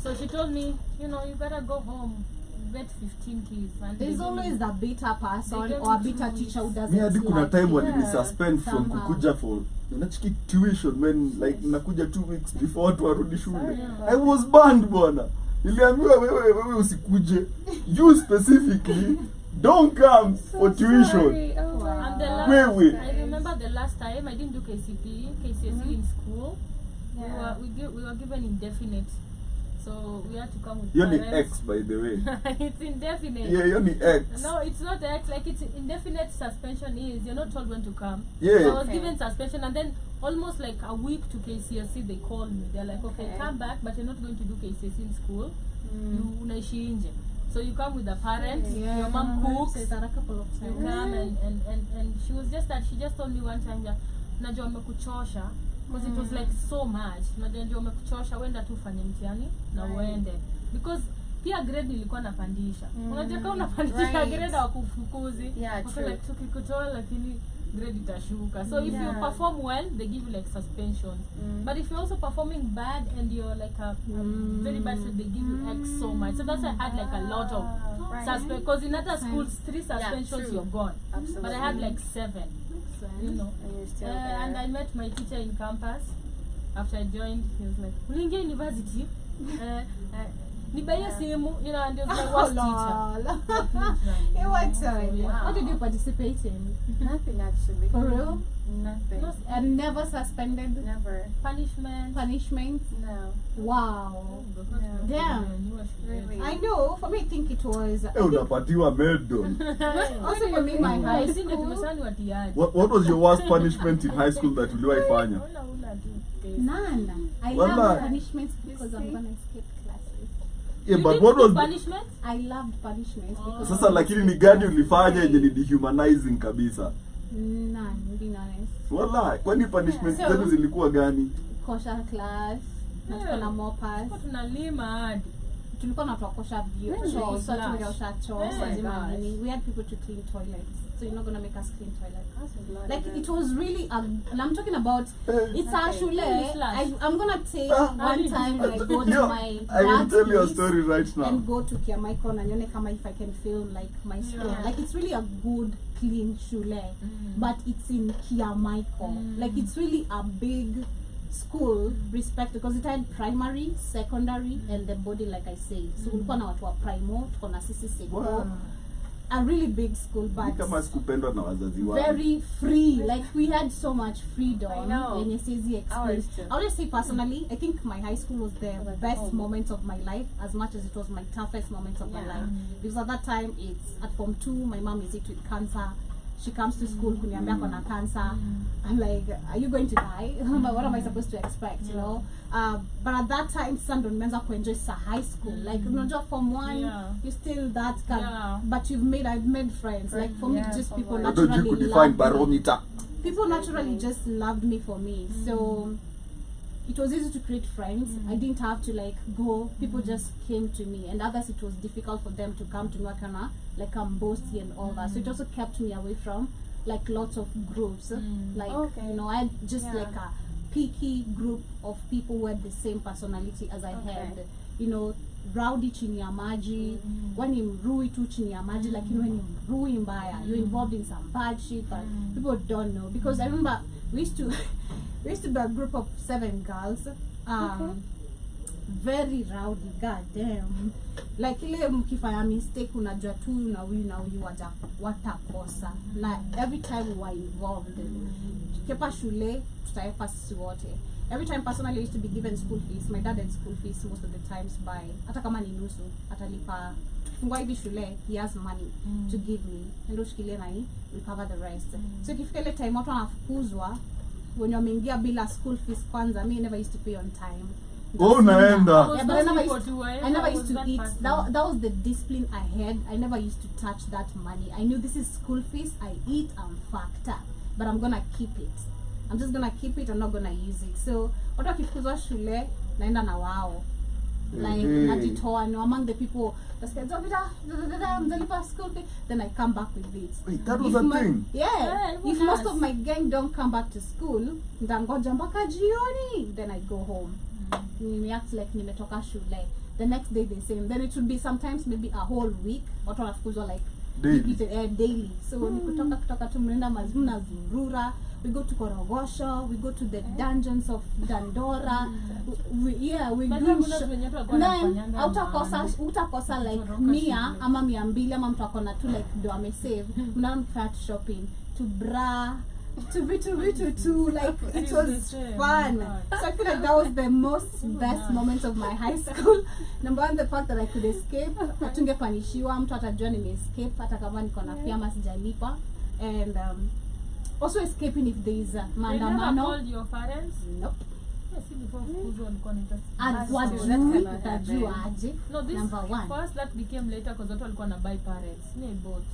so she told me, you know, you better go home, get 15 keys. And There's they always gave a bitter person They gave or a me bitter 2 teacher who weeks. doesn't Mi hadi kuna like time you. walini suspend from somehow. kukuja for unachiki tuition when like nakuja 2 weeks before watu warudi shule. Sorry. I was banned bwana. Niliambiwa wewe usikuje. You specifically don't come for tuition. Sorry. Oh Wow. my And the God. last, Wait. I remember the last time I didn't do KCSE in school. Yeah. We were given indefinite, so we had to come with Hiyo ni parents. X by the way. It's indefinite. Yeah, hiyo ni X. No, it's not X. Like, it's indefinite suspension is you're not told when to come. Yeah. So I was Okay. given suspension, and then almost like a week to KCSE they called me. They're like, okay, Okay. come back, but you're not going to do KCSE in school. Mm. You unaishi nje. So you come with the parents. Yeah, Your mom cooks. says that a couple of You times. come and she was just that she just told me one time that najua wamekuchosha because it was like so much. Najua wamekuchosha, wenda tu ufanye mtihani na uende, because pia grade nilikuwa napandisha. Unajua kama unapandisha Right. grade hawakufukuzi. Yeah, Wako true. like tukikutoa lakini grade itashuka. So if you Yeah. perform well, they give you like suspension. But if you're also performing bad and you're like a very bad student, they give you X so much. So that's why I had like a lot of Right. suspension. Because in other schools, 3 Yeah, suspensions, true. you're gone. Absolutely. But I had like 7, you know. And you're still And there. I met my teacher in campus after I joined. He was like, "Uliingia university? Nibaye simu," you know, and he was my worst teacher. It works out. Wow. What did you participate in? Nothing actually. For real? Nothing. No, And never suspended? Never. punishment. Punishment? No. Wow. No. Damn. Really. I know. For me, I think it was. Unapatiwa medal. Also, for me, my high Singe school. tumesani watiaji. What was your worst punishment in high school that uliwahi fanya? Una tu case. None. I Wallah. love punishments because I'm gonna skip classes. Yeah, You but did what was punishment? I loved punishments because sasa lakini ni gani ulifanya yenye ni dehumanizing kabisa? none, being honest. Wallahi, kwani punishment So- zenu zilikuwa gani? Kosha class, natuko na moppers. Tulikuwa tunalima hadi. Tulikuwa na tuwakosha Really? choo, so Flash. tungeosha choo, Oh my lazima gosh. nini. We had people to clean toilets, so you're not gonna make us clean toilets. That's a lot Like of it was really and I'm talking about it's our Okay. shule. Flash. I'm gonna take one time when I go to Yo, my I will dad's tell you a place story right now. and go to Kiamaiko na nione kama if I can film like my school. Yeah. Like it's really a good clean shule, but it's in Kiamaiko. Like it's really a big school respect because it had primary, secondary and the body like I said. So ulikuwa na watu wa primo, tuko na sisi seko. Wow. A really big school Ni but kama sikupendwa na wazazi wangu. very free. Like we had so much freedom. I know. When you say the Ours experience, too. I would just say personally, I think my high school was the Like best home. moments of my life, as much as it was my toughest moments of my Yeah. life. Because at that time, it's at Form 2, my mom is hit with cancer. she comes to school kuniambia kona cancer. I'm like, are you going to die? But what am I supposed to expect, you know? But at that time, ndo nimeanza kuenjoy high school. Like, unajua form 1, you still that kind, but I've made friends. Like, for me, just people naturally loved me. People naturally just loved me for me. So it was easy to create friends. I didn't have to like go. People just came to me, and others it was difficult for them to come to me like I'm boasty and all that. So it also kept me away from like lots of groups. Like you know, I had just like a picky group of people who had the same personality as I had. You know, rowdy chini ya maji, when you rui tu chini ya maji, like you know, when you rui mbaya, you're involved in some bad shit, but people don't know. Because I remember we used to be a group of 7 girls. Very rowdy, goddamn. Like ile mkifanya mistake unajua tu na huyu watakosa. Like every time we were involved. Kepa shule tutaepa sisi wote. Every time personally I used to be given school fees. My dad had school fees most of the times by hata kama ni nusu atalipa. Tukifungua hivi shule, he has money to give me. Ndio shikilie na hii, we cover the rest. So ikifika ile time watu wanafukuzwa when wameingia bila school fees kwanza, me never used to pay on time. Naenda. Yeah, but I never used to eat. That was the discipline I had. I never used to touch that money. I knew this is school fees. I eat, I'm fucked up. But I'm gonna keep it. I'm just gonna keep it. I'm not gonna use it. So, watu wakifukuzwa shule, naenda na wao. Like, najitoa, no, among the people, school fee, then I come back with this. Wait, that was a thing? Yeah. If most of my gang don't come back to school, ndangoja mpaka jioni, then I go home. We act like nimetoka shule. The next day they say, then it would be sometimes maybe a whole week. Watu wanafukuzwa like daily. So kutoka tu mnaenda mazuna zurura. We go to Korogosho, we go to the dungeons of Dandora. We do then utakosa like 100 ama 200 ama mtu akona tu like do ame save. Mnaenda fat shopping to bra to like it was fun. So I feel like that was the best moments of my high school. Number 1, the fact that I could escape. Hatungepanishiwa, mtu atajua nime escape hata kama niko na fia ama sijalipa. And also escaping if there is a maandamano. They never called your parents? Nope. No, this number 1. First that became later because watu walikuwa na buy parents. Me both.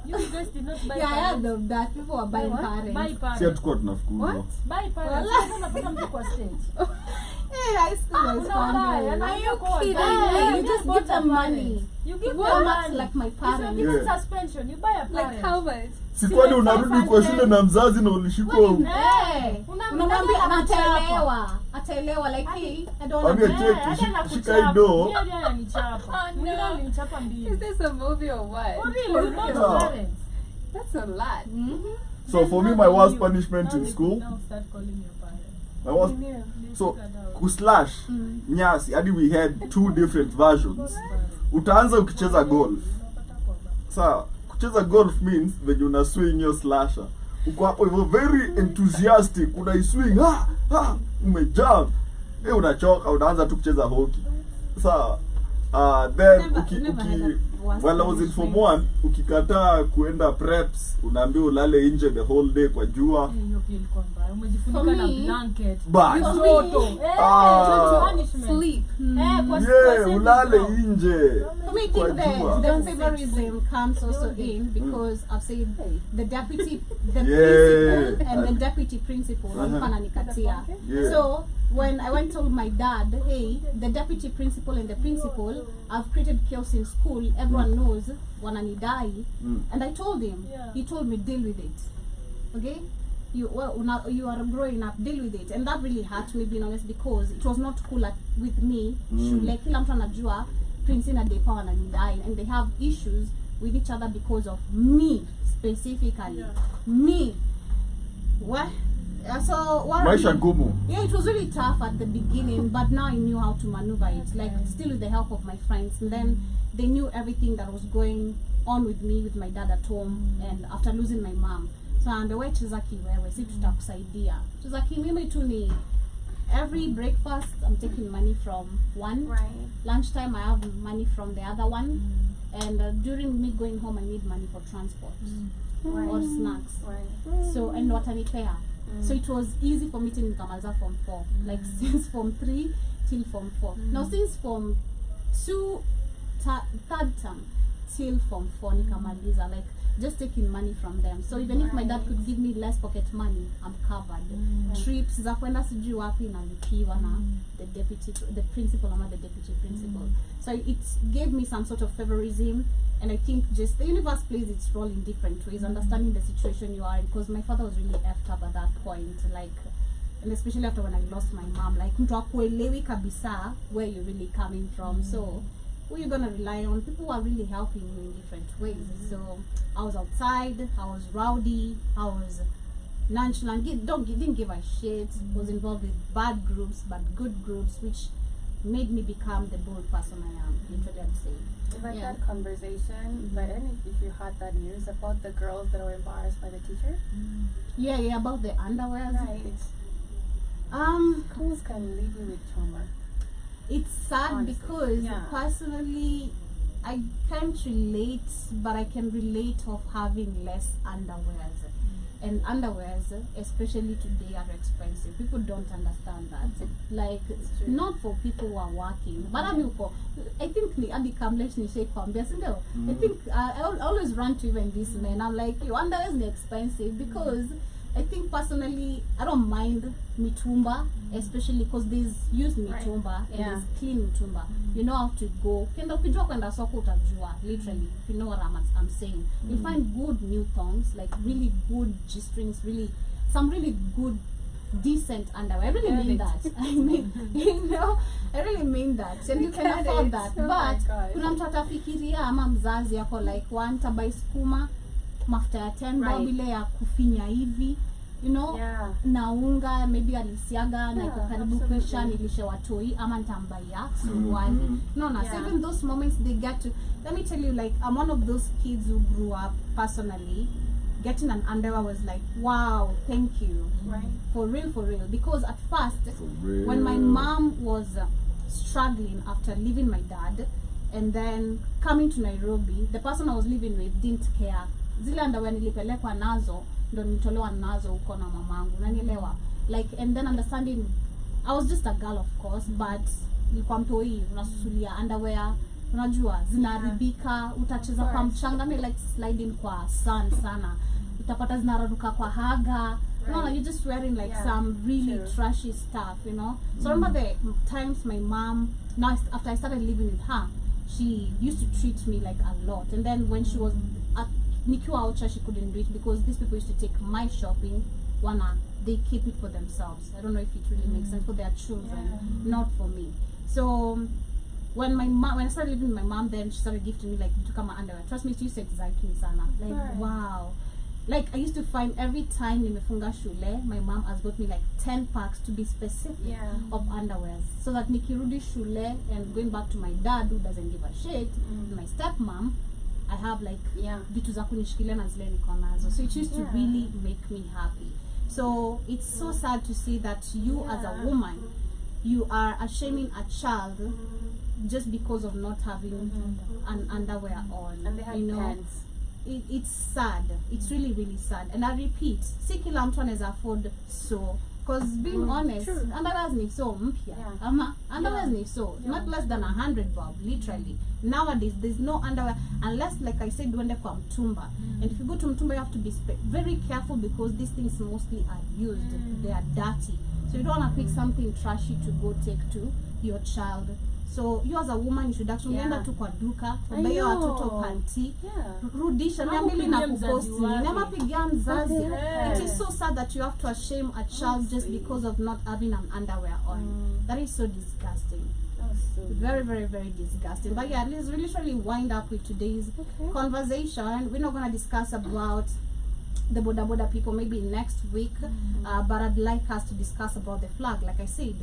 You guys did not buy yeah, parents. I heard of that. People were buying parents. Buy parents. Si hatukuwa tunafukuzwa. Buy parents. Unapata mtu kwa stage. Hey, high school was fun. Are you kidding? You just give them money. You give them money. money Like my parents. If you give suspension, you buy a parent. Like how much? Si kwani unarudi kwa shule na mzazi na ulishikwa unamwambia ataelewa like hii I don't want to shika ido. Is this a movie or what? That's a lot. So for me, my worst punishment in school, Now start calling your parents. my worst, so kuslash nyasi hadi we had 2 different versions. Utaanza ukicheza golf. Sawa, kucheza golf means when una swing your slasher. Uko hapo hivyo very enthusiastic, una swing umejump. Unachoka, unaanza tu kucheza hockey. Sawa. Then while I was in form 1, ukikataa kuenda preps, unaambiwa ulale nje the whole day kwa jua. Umejifunika na blanket. sleep. Ulale nje. For me, I think the favorism comes also in because I've said the deputy, the principal and the deputy principal wananikatia. So when I went to my dad, hey, the deputy principal and the principal, I've created chaos in school. Everyone knows wananidai, and I told him. He told me deal with it. Okay. You are growing up, deal with it. And that really hurt me, being honest, because it was not cool with me. Shule kila mtu anajua Prince na Depa wananidai, and they have issues with each other because of me specifically. Me. What? So what? Maisha ngumu. Yeah, it was really tough at the beginning, but now I knew how to maneuver it. Like still with the help of my friends, and then they knew everything that was going on with me, with my dad at home, and after losing my mom. So ambewe chizaki wewe, si tutakusaidia. Chizaki mimi tu ni every breakfast I'm taking money from one. Right. Lunchtime I have money from the other one. and during me going home I need money for transport or snacks. Right. So and watanipea. So it was easy for me to nikamaliza form 4, like since form 3 till form 4. Now since form 2 third term till form 4 nikamaliza, like just taking money from them. So even if my dad could give me less pocket money, I'm covered. Trips za kwenda sijui wapi nalipiwa na the principal ama the deputy principal. So it gave me some sort of favorism, and I think just the universe plays its role in different ways, understanding the situation you are in, because my father was really effed up at that point, like, and especially after when I lost my mom, like mtu akuelewi kabisa where you're really coming from. So who are you gonna rely on? People who are really helping you in different ways. So I was outside, I was rowdy, I was nonchalant, didn't give a shit, was involved with bad groups but good groups, which made me become the bold person I am, literally I'd say. Like that conversation, but if you had that news about the girls that were embarrassed by the teacher? Yeah, about the underwear. Right. Schools can leave you with trauma. It's sad, honestly, because personally I can't relate, but I can relate of having less underwears. And underwears, especially today, are expensive. People don't understand that. Like, not for people who are working. But I think I think I always run to even these men. I'm like, your underwear is expensive, because I think personally, I don't mind mitumba, especially because there's used mitumba and there's clean mitumba. You know how to go. Kenda ukijua kwenda soko utajua, literally, if you know what I'm saying. You find good new thongs, like really good G-strings, some really good, decent underwear. I really mean that. I mean, I really mean that. And you can afford that. But kuna mtu atafikiria ama mzazi yako like wanta buy skuma mafuta ya 10 bob ile ya kufinya hivi, na unga maybe alisiaga na iko karibu kesha nilishe watoi ama nitambaya suruali. So even those moments they get to, let me tell you, like, I'm one of those kids who grew up personally getting an underwear was like, wow, thank you. For real, because at first when my mom was struggling after leaving my dad and then coming to Nairobi, the person I was living with didn't care. Zile underwear nilipelekwa nazo ndo nitolewa nazo huko na mamangu, unanielewa, like, and then understanding I was just a girl of course, but nilikuwa mtoi, unasusulia underwear, unajua zinaharibika, utacheza kwa mchanga, like sliding kwa sun sana, utapata zinararuka kwa haga, you're just wearing like some really trashy stuff, So I remember the times my mom, now after I started living with her, she used to treat me like a lot, and then when she was at nikiwa oucha, she couldn't do it because these people used to take my shopping, they keep it for themselves. I don't know if it really makes sense, for their children, not for me. So when I started living with my mom, then she started gifting me like my underwear. Trust me, it used to excite me sana. Like wow. Like I used to find every time nimefunga shule, my mom has got me like 10 packs to be specific of underwears. So that nikirudi shule and going back to my dad who doesn't give a shit, my stepmom, I have like vitu za kunishikilia na zile niko nazo. So it used to really make me happy. So it's so sad to see that you as a woman, you are ashaming a child just because of not having an underwear on. And they have pants. It's sad. It's really, really sad. And I repeat, si kila mtu anaweza afford so. Because being honest, underwears ni so mpya. Underwears ni so, not less than 100 bob, literally. Nowadays, there's no underwear, unless, like I said, when they come mtumba. And if you go to mtumba, you have to be very careful because these things mostly are used. They are dirty. So you don't want to pick something trashy to go take to your child. So you as a woman, you should actually enda tu kwa duka, buy your watoto panty, rudisha, niambili na kuposti, nema pigia mzazi. It is so sad that you have to shame a child just because of not having an underwear on. That is so disgusting. Very, very, very disgusting. But yeah, let's literally wind up with today's conversation. We're not going to discuss about the boda people maybe next week, but I'd like us to discuss about the flag. Like I said,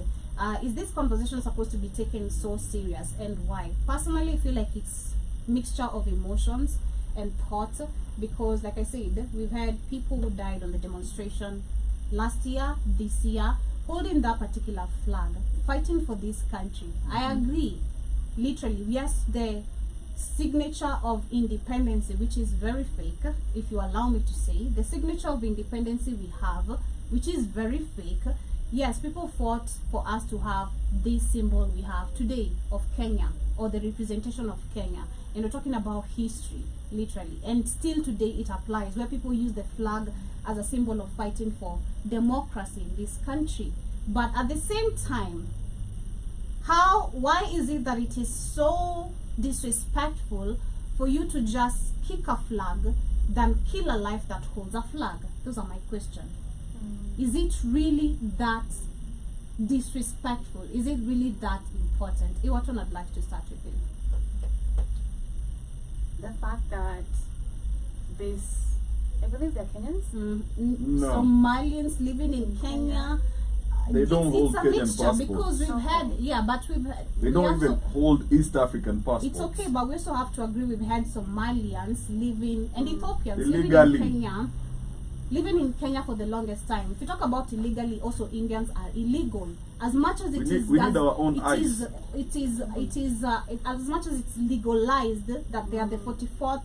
is this conversation supposed to be taken so serious, and why? Personally, I feel like it's mixture of emotions and thoughts, because like I said, we've had people who died on the demonstration last year, this year, holding that particular flag, fighting for this country. I agree, literally, yes, the signature of independence, which is very fake, if you allow me to say, the signature of independence we have, which is very fake. Yes, people fought for us to have this symbol we have today of Kenya, or the representation of Kenya. And we're talking about history, literally. And still today it applies, where people use the flag as a symbol of fighting for democracy in this country. But at the same time, why is it that it is so disrespectful for you to just kick a flag than kill a life that holds a flag? Those are my questions. Is it really that disrespectful? Is it really that important? Iwaton, I'd like to start with you. The fact that I believe they're Kenyans. No. Somalians living in Kenya. They don't hold it's a Kenyan mixture passports. because we've had, They don't even hold East African passports. It's okay, but we also have to agree we've had Somalians living and Ethiopians Illegally. living in Kenya for the longest time. If you talk about illegally, also Indians are illegal. As much as We need our own eyes. As much as it's legalized that they are the 44th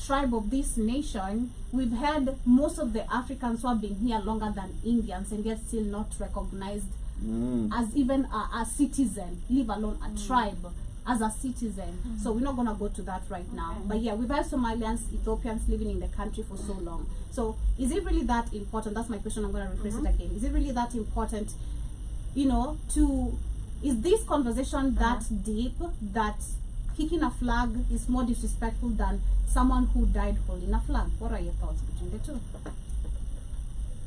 tribe of this nation, we've had most of the Africans who have been here longer than Indians, and yet still not recognized as even a citizen, leave alone a tribe as a citizen. So we're not going to go to that right now. But yeah, we've had Somalians, Ethiopians living in the country for so long. So is it really that important? That's my question. I'm going to rephrase it again. Is it really that important, is this conversation that deep that kicking a flag is more disrespectful than someone who died holding a flag? What are your thoughts between the two?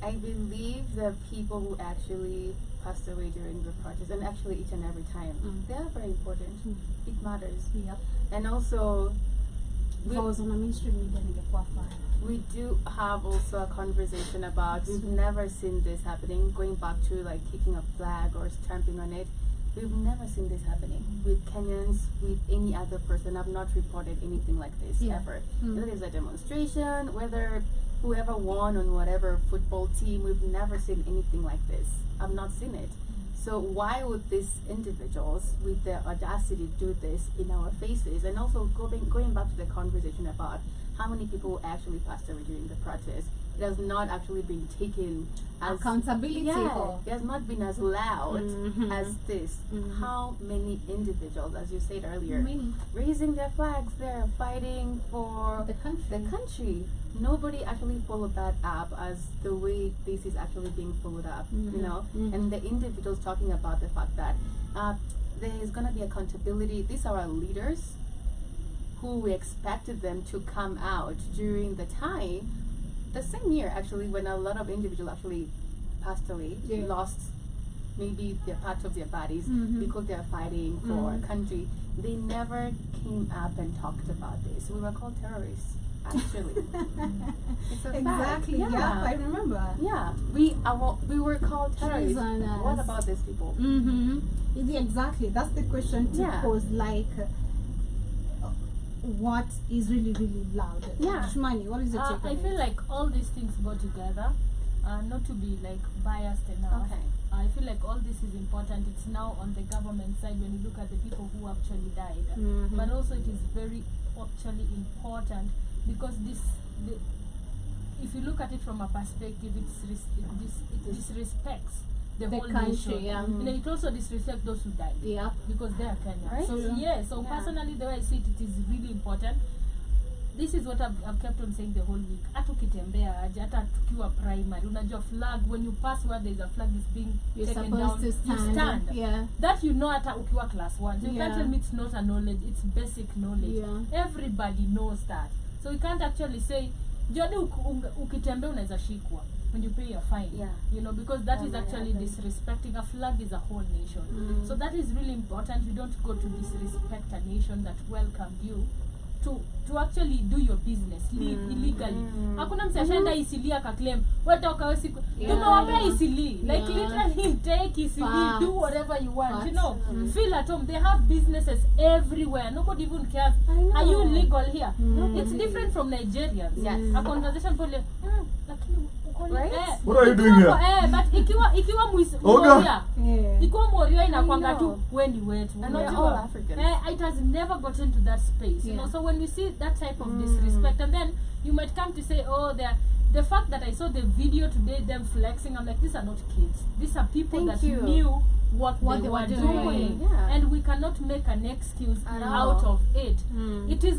I believe the people who actually passed away during the protest, and actually each and every time, they are very important. It matters. Yep. And also, If I was on a mainstream media, ningekuwa fine. we do have also a conversation about, we've never seen this happening, going back to like kicking a flag or stamping on it. We've never seen this happening with Kenyans, with any other person. I've not reported anything like this ever. Whether it's a demonstration, whether whoever won on whatever football team, we've never seen anything like this. I've not seen it. So why would these individuals with the audacity do this in our faces? And also going back to the conversation about how many people actually passed away during the protest, it has not actually been taken as accountability. it has not been as loud as this. How many individuals, as you said earlier, raising their flags there, fighting for the country. Nobody actually followed that up as the way this is actually being followed up, and the individuals talking about the fact that there is going to be accountability. These are our leaders who we expected them to come out during the time, the same year actually, when a lot of individuals actually passed away, lost maybe their part of their bodies because they are fighting for a country. They never came up and talked about this. We were called terrorists. Actually, it's a Exactly. fact. Yeah, I remember. Yeah, we were called terrorists. What about these people? Exactly. That's the question to pose. Like, what is really, really loud? Yeah. Shmani, what is your take on I it? feel like all these things go together. Not to be like biased enough. Okay. I feel like all this is important. It's now on the government side when you look at the people who actually died. But also it is very actually important because if you look at it from a perspective, it disrespects the whole country. nation. It also disrespects those who died. Yeah. Because they are Kenyan. Right. So personally, the way I see it, it is really important. This is what I've kept on saying the whole week. Hata ukitembea aje, hata tukiwa primary, unajua flag, when you pass where there's a flag is being You're taken supposed down, to stand. you stand. Yeah. That hata ukiwa class 1. So you Yeah. can't tell me it's not a knowledge, it's basic knowledge. Yeah. Everybody knows that. So you can't actually say, Jodi ukitembea unaweza shikwa when you pay your fine. Yeah. Because that is actually disrespecting. A flag is a whole nation. So that is really important. You don't go to disrespect a nation that welcomed you to actually do your business, live illegally. Hakuna mse ashaenda isili akaclaim wewe toka wewe siku tumewapea isili, like literally take isili, do whatever you want, feel at home. They have businesses everywhere, nobody even cares. Are you legal here? It's different from Nigerians. Yes. A conversation pole lakini uko Right? What are you doing here? But ikiwa Oga. Moria, Yeah. ikiwa Moria inakwanga I know. tu weni wetu. And we're Unajua? all Africans. It has never gotten to that space. You know, so when we see that type of disrespect, and then you might come to say, oh, the fact that I saw the video today, them flexing, I'm like, these are not kids. These are people Thank that you. knew what What they they were were doing. doing. Yeah. And we cannot make an excuse At out all. of it. Mm. It is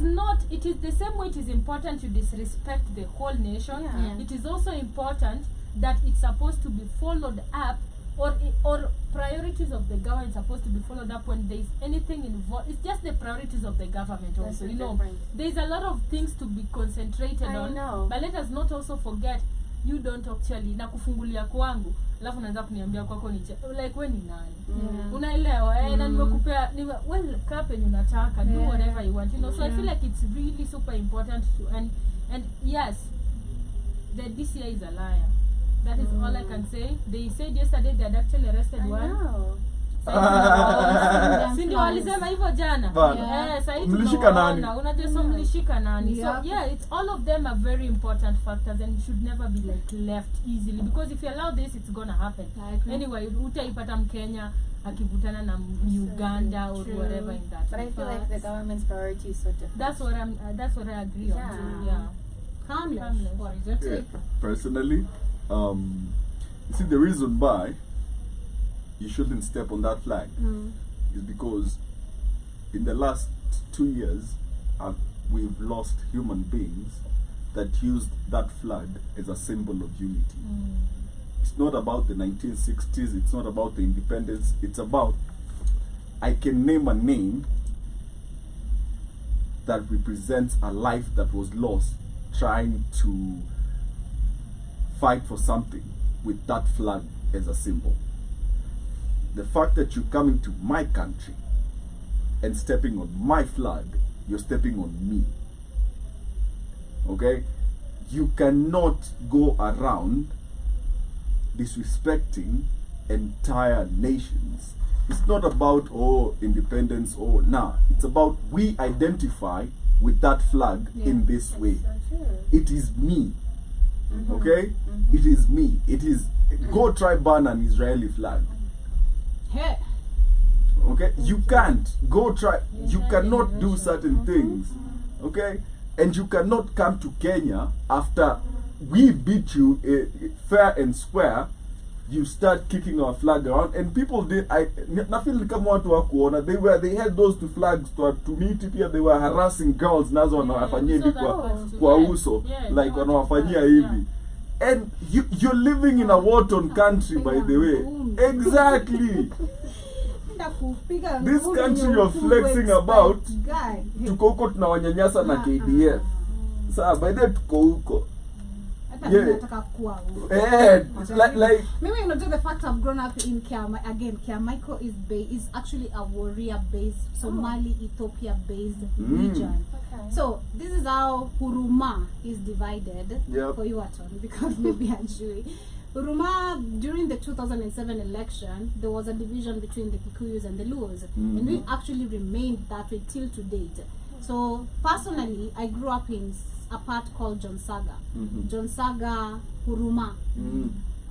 the same way it is important to disrespect the whole nation. Yeah. It is also important that it's supposed to be followed up, or priorities of the government supposed to be followed up when there is anything involved. It's just the priorities of the government That's also. the You know, difference. there's a lot of things to be concentrated I on. know. But let us not also forget, you don't actually na kufungulia kwangu alafu naanza kuniambia kwako ni like we ni nani. Unaelewa na nimekupea well kaa penye unataka, do whatever you want, you know. So I feel like it's really super important to and yes, the DCI is a liar. That is all I can say. They said yesterday they had actually arrested I one. know. Si ndio walisema hivyo jana? Bana. Sasa Mlishika nani? unajua so mlishika nani? Yeah. So yeah, it's all of them are very important factors and should never be like left easily, because if you allow this it's gonna happen. I agree. Anyway, utaipata Mkenya akivutana na Uganda or True. whatever in that. But I feel like the government's priority is so different. That's what I agree on. Yeah. too. Yeah. Harmless. What is your Yeah. take? Personally, you see, the reason why you shouldn't step on that flag is because in the last 2 years we've lost human beings that used that flag as a symbol of unity. It's not about the 1960s, it's not about the independence, it's about, I can name a name that represents a life that was lost trying to fight for something with that flag as a symbol. The fact that you're coming to my country and stepping on my flag, you're stepping on me. Okay? You cannot go around disrespecting entire nations. It's not about independence or it's about we identify with that flag in this way. It is me. Okay? It is me. It is go try ban an Israeli flag. Hey. Okay? You can't go try. You cannot do certain things. Okay? And you cannot come to Kenya after we beat you fair and square. You start kicking our flag around, and people did. Nothing come out to kuona. They had those two flags to meet here. They were harassing girls. Nazo wanawafanyia hivi kwa uso, like wanawafanyia hivi. And you're living in a war-torn country, by the way. Exactly. This country you're flexing about, tuko huko tunawanyanyasa na KDF. Sasa by the tuko huko. Like maybe you know the fact I've grown up in Kiamaiko is actually a warrior based Somali Ethiopia based region. So this is how Huruma is divided for you because maybe actually Huruma, during the 2007 election, there was a division between the Kikuyus and the Luos, and we actually remained that way till to date. So personally, I grew up in a part called John Saga, John Saga, Huruma,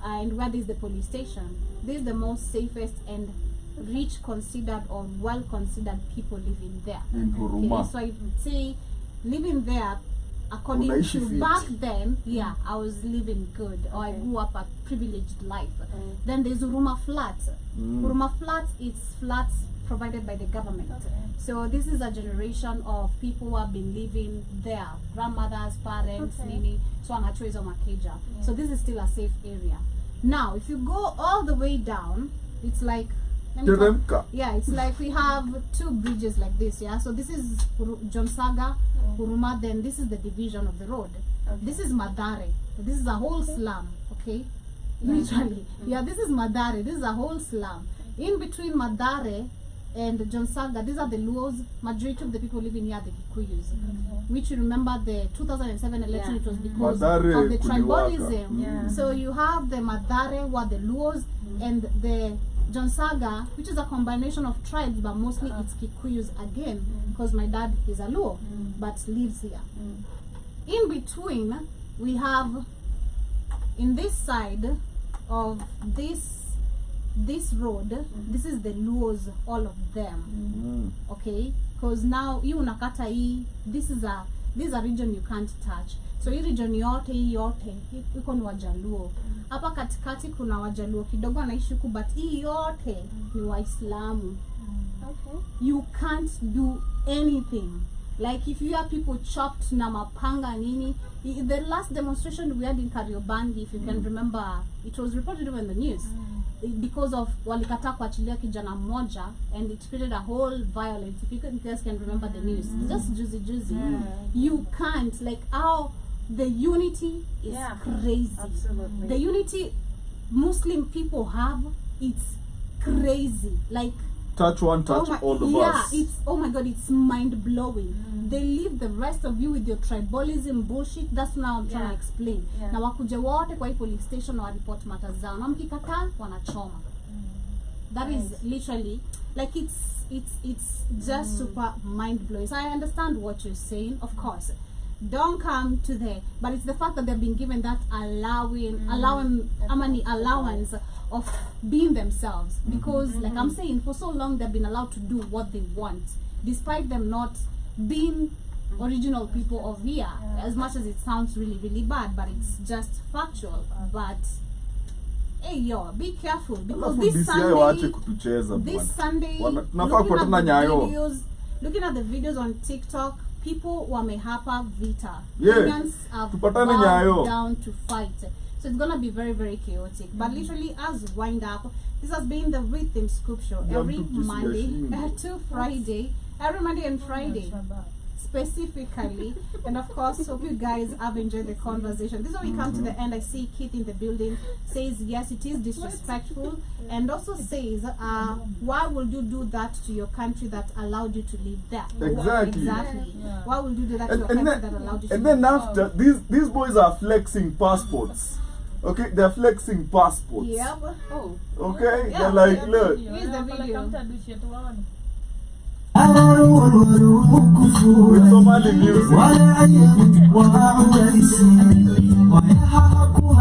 and where is the police station. This is the most safest and rich considered or well considered people living there. in Huruma. Okay, so I would say living there, according Unaishi to fit. back then, I was living good, or I grew up a privileged life. Then there's Huruma Flats. Huruma Flats is flats provided by the government. So this is a generation of people who have been living there, grandmothers, parents, nini, so anachoizo makeja. So this is still a safe area. Now, if you go all the way down, it's like it's like we have two bridges like this, so this is John Saga, Huruma, then this is the division of the road. This is Madare. This is a whole slum, okay? Literally. This is Madare. This is a whole slum. In between Madare and John Saga, these are the Luos. Majority of the people living here are the Kikuyus. Which you remember the 2007 election, it was because Madare of the tribalism. kuliwaka. So you have the Madare, who are the Luos, and the John Saga, which is a combination of tribes, but mostly it's Kikuyus again, because my dad is a Luo, but lives here. In between, we have in this side of this road, this is the Luos, all of them. Okay, because now you unakata hii, this is a region you can't touch. So hii region yote iko ni Wajaluo. Hapa katikati kuna Wajaluo kidogo wanaishi huku, but hii yote ni Waislamu. Okay. You can't do anything. Like if you have people chopped na mapanga nini. The last demonstration we had in Karibuni, if you can remember, it was reported in the news. Because of walikata kuachilia kijana mmoja, and it created a whole violence. If you guys can remember the news, just juicy. You can't, like, how the unity is crazy. Absolutely. The unity Muslim people have, it's crazy. Like, touch one, touch all of us. It's, oh my god, it's mind blowing. They leave the rest of you with your tribalism bullshit. That's now I'm trying to explain. Na wakuje wote kwa hii police station wa report matter zao. Na mkikataa wanachoma. That is literally, like, it's just super mind blowing. So I understand what you're saying, of course. Don't come to there, but it's the fact that they've been given that allowance of being themselves, because like I'm saying, for so long they've been allowed to do what they want, despite them not being original people of here. As much as it sounds really, really bad, but it's just factual. But hey, yo, be careful, because this Sunday, looking at the videos on TikTok, people wamehapa vita. Kenyans have bowed down to fight. So it's gonna be very, very chaotic. But literally, as we wind up, this has been the Rythm Scoop Show every Monday to Friday, every Monday and Friday specifically. And of course, hope you guys have enjoyed the conversation. This is when we come to the end. I see Keith in the building, says yes, it is disrespectful, and also says, why would you do that to your country that allowed you to live there? Exactly. Why would you do that to your country that allowed you to live there? And then after, these boys are flexing passports. Okay, they're flexing passports. Yep. Oh. Okay, they're like, look. Here's the video. With Somali music. They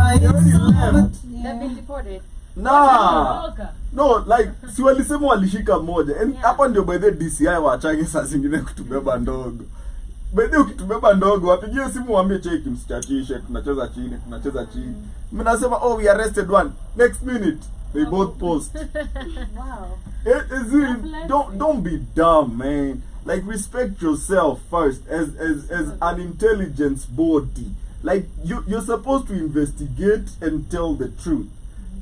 already left. They've been deported. Nah. No, like, si walisema walishika moja. And hapa ndio by the DCI waachange saa zingine kutubeba ndogo. Bede ukitubeba ndogo, wapigie simu waambie cheki msichachishe, tunacheza chini. Mnasema, oh, we arrested one. Next minute, they both post. Wow. Don't be dumb, man. Like, respect yourself first as an intelligence body. Like, you're supposed to investigate and tell the truth.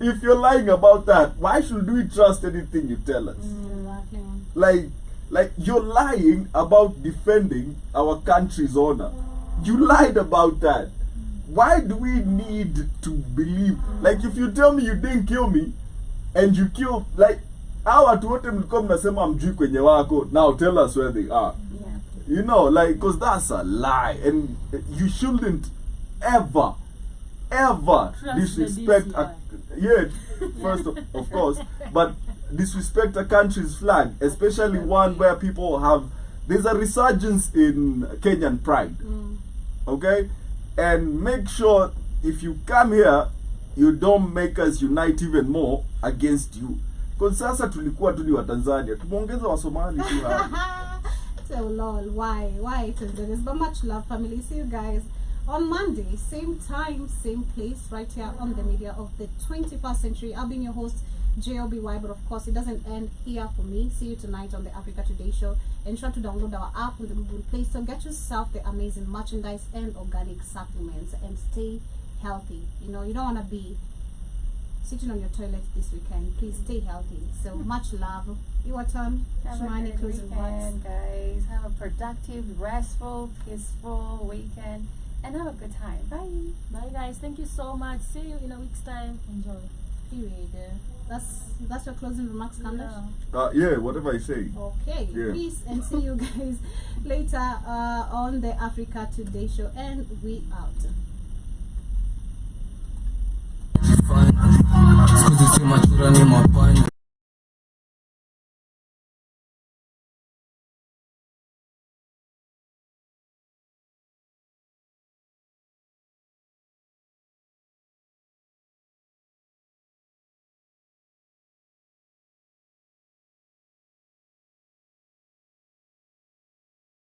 If you're lying about that, why should we trust anything you tell us? Like you're lying about defending our country's honor. You lied about that. Why do we need to believe? Like, if you tell me you didn't kill me and you killed, like, how watu wote mlikuwa mnasema mjui kwenye wako, now tell us where they are. You know, like, because that's a lie, and you shouldn't ever disrespect first of course, but disrespect a country's flag, especially one where people have, there's a resurgence in Kenyan pride. Okay, and make sure if you come here, you don't make us unite even more against you. Because sasa tulikuwa tu ni wa Tanzania, tumeongeza wa Somali tu hapa. So lol, why Tanzania? But much love, family. See you guys on Monday, same time, same place, right here on the media of the 21st century. I've been your host, JLBY, but of course it doesn't end here for me. See you tonight on the Africa Today show. Ensure to download our app on the Google Play Store. Get yourself the amazing merchandise and organic supplements, and stay healthy. You know, you don't want to be sitting on your toilet this weekend. Please stay healthy. So much love. Your turn. Have a Shimani, great closing weekend, words. guys. Have a productive, restful, peaceful weekend, and have a good time. Bye. Bye guys, thank you so much. See you in a week's time. Enjoy. Period. That's your closing remarks, Kamlesh? Yeah, whatever I say. Okay. Yeah. Peace, and see you guys later on the Africa Today show, and we out. Fine.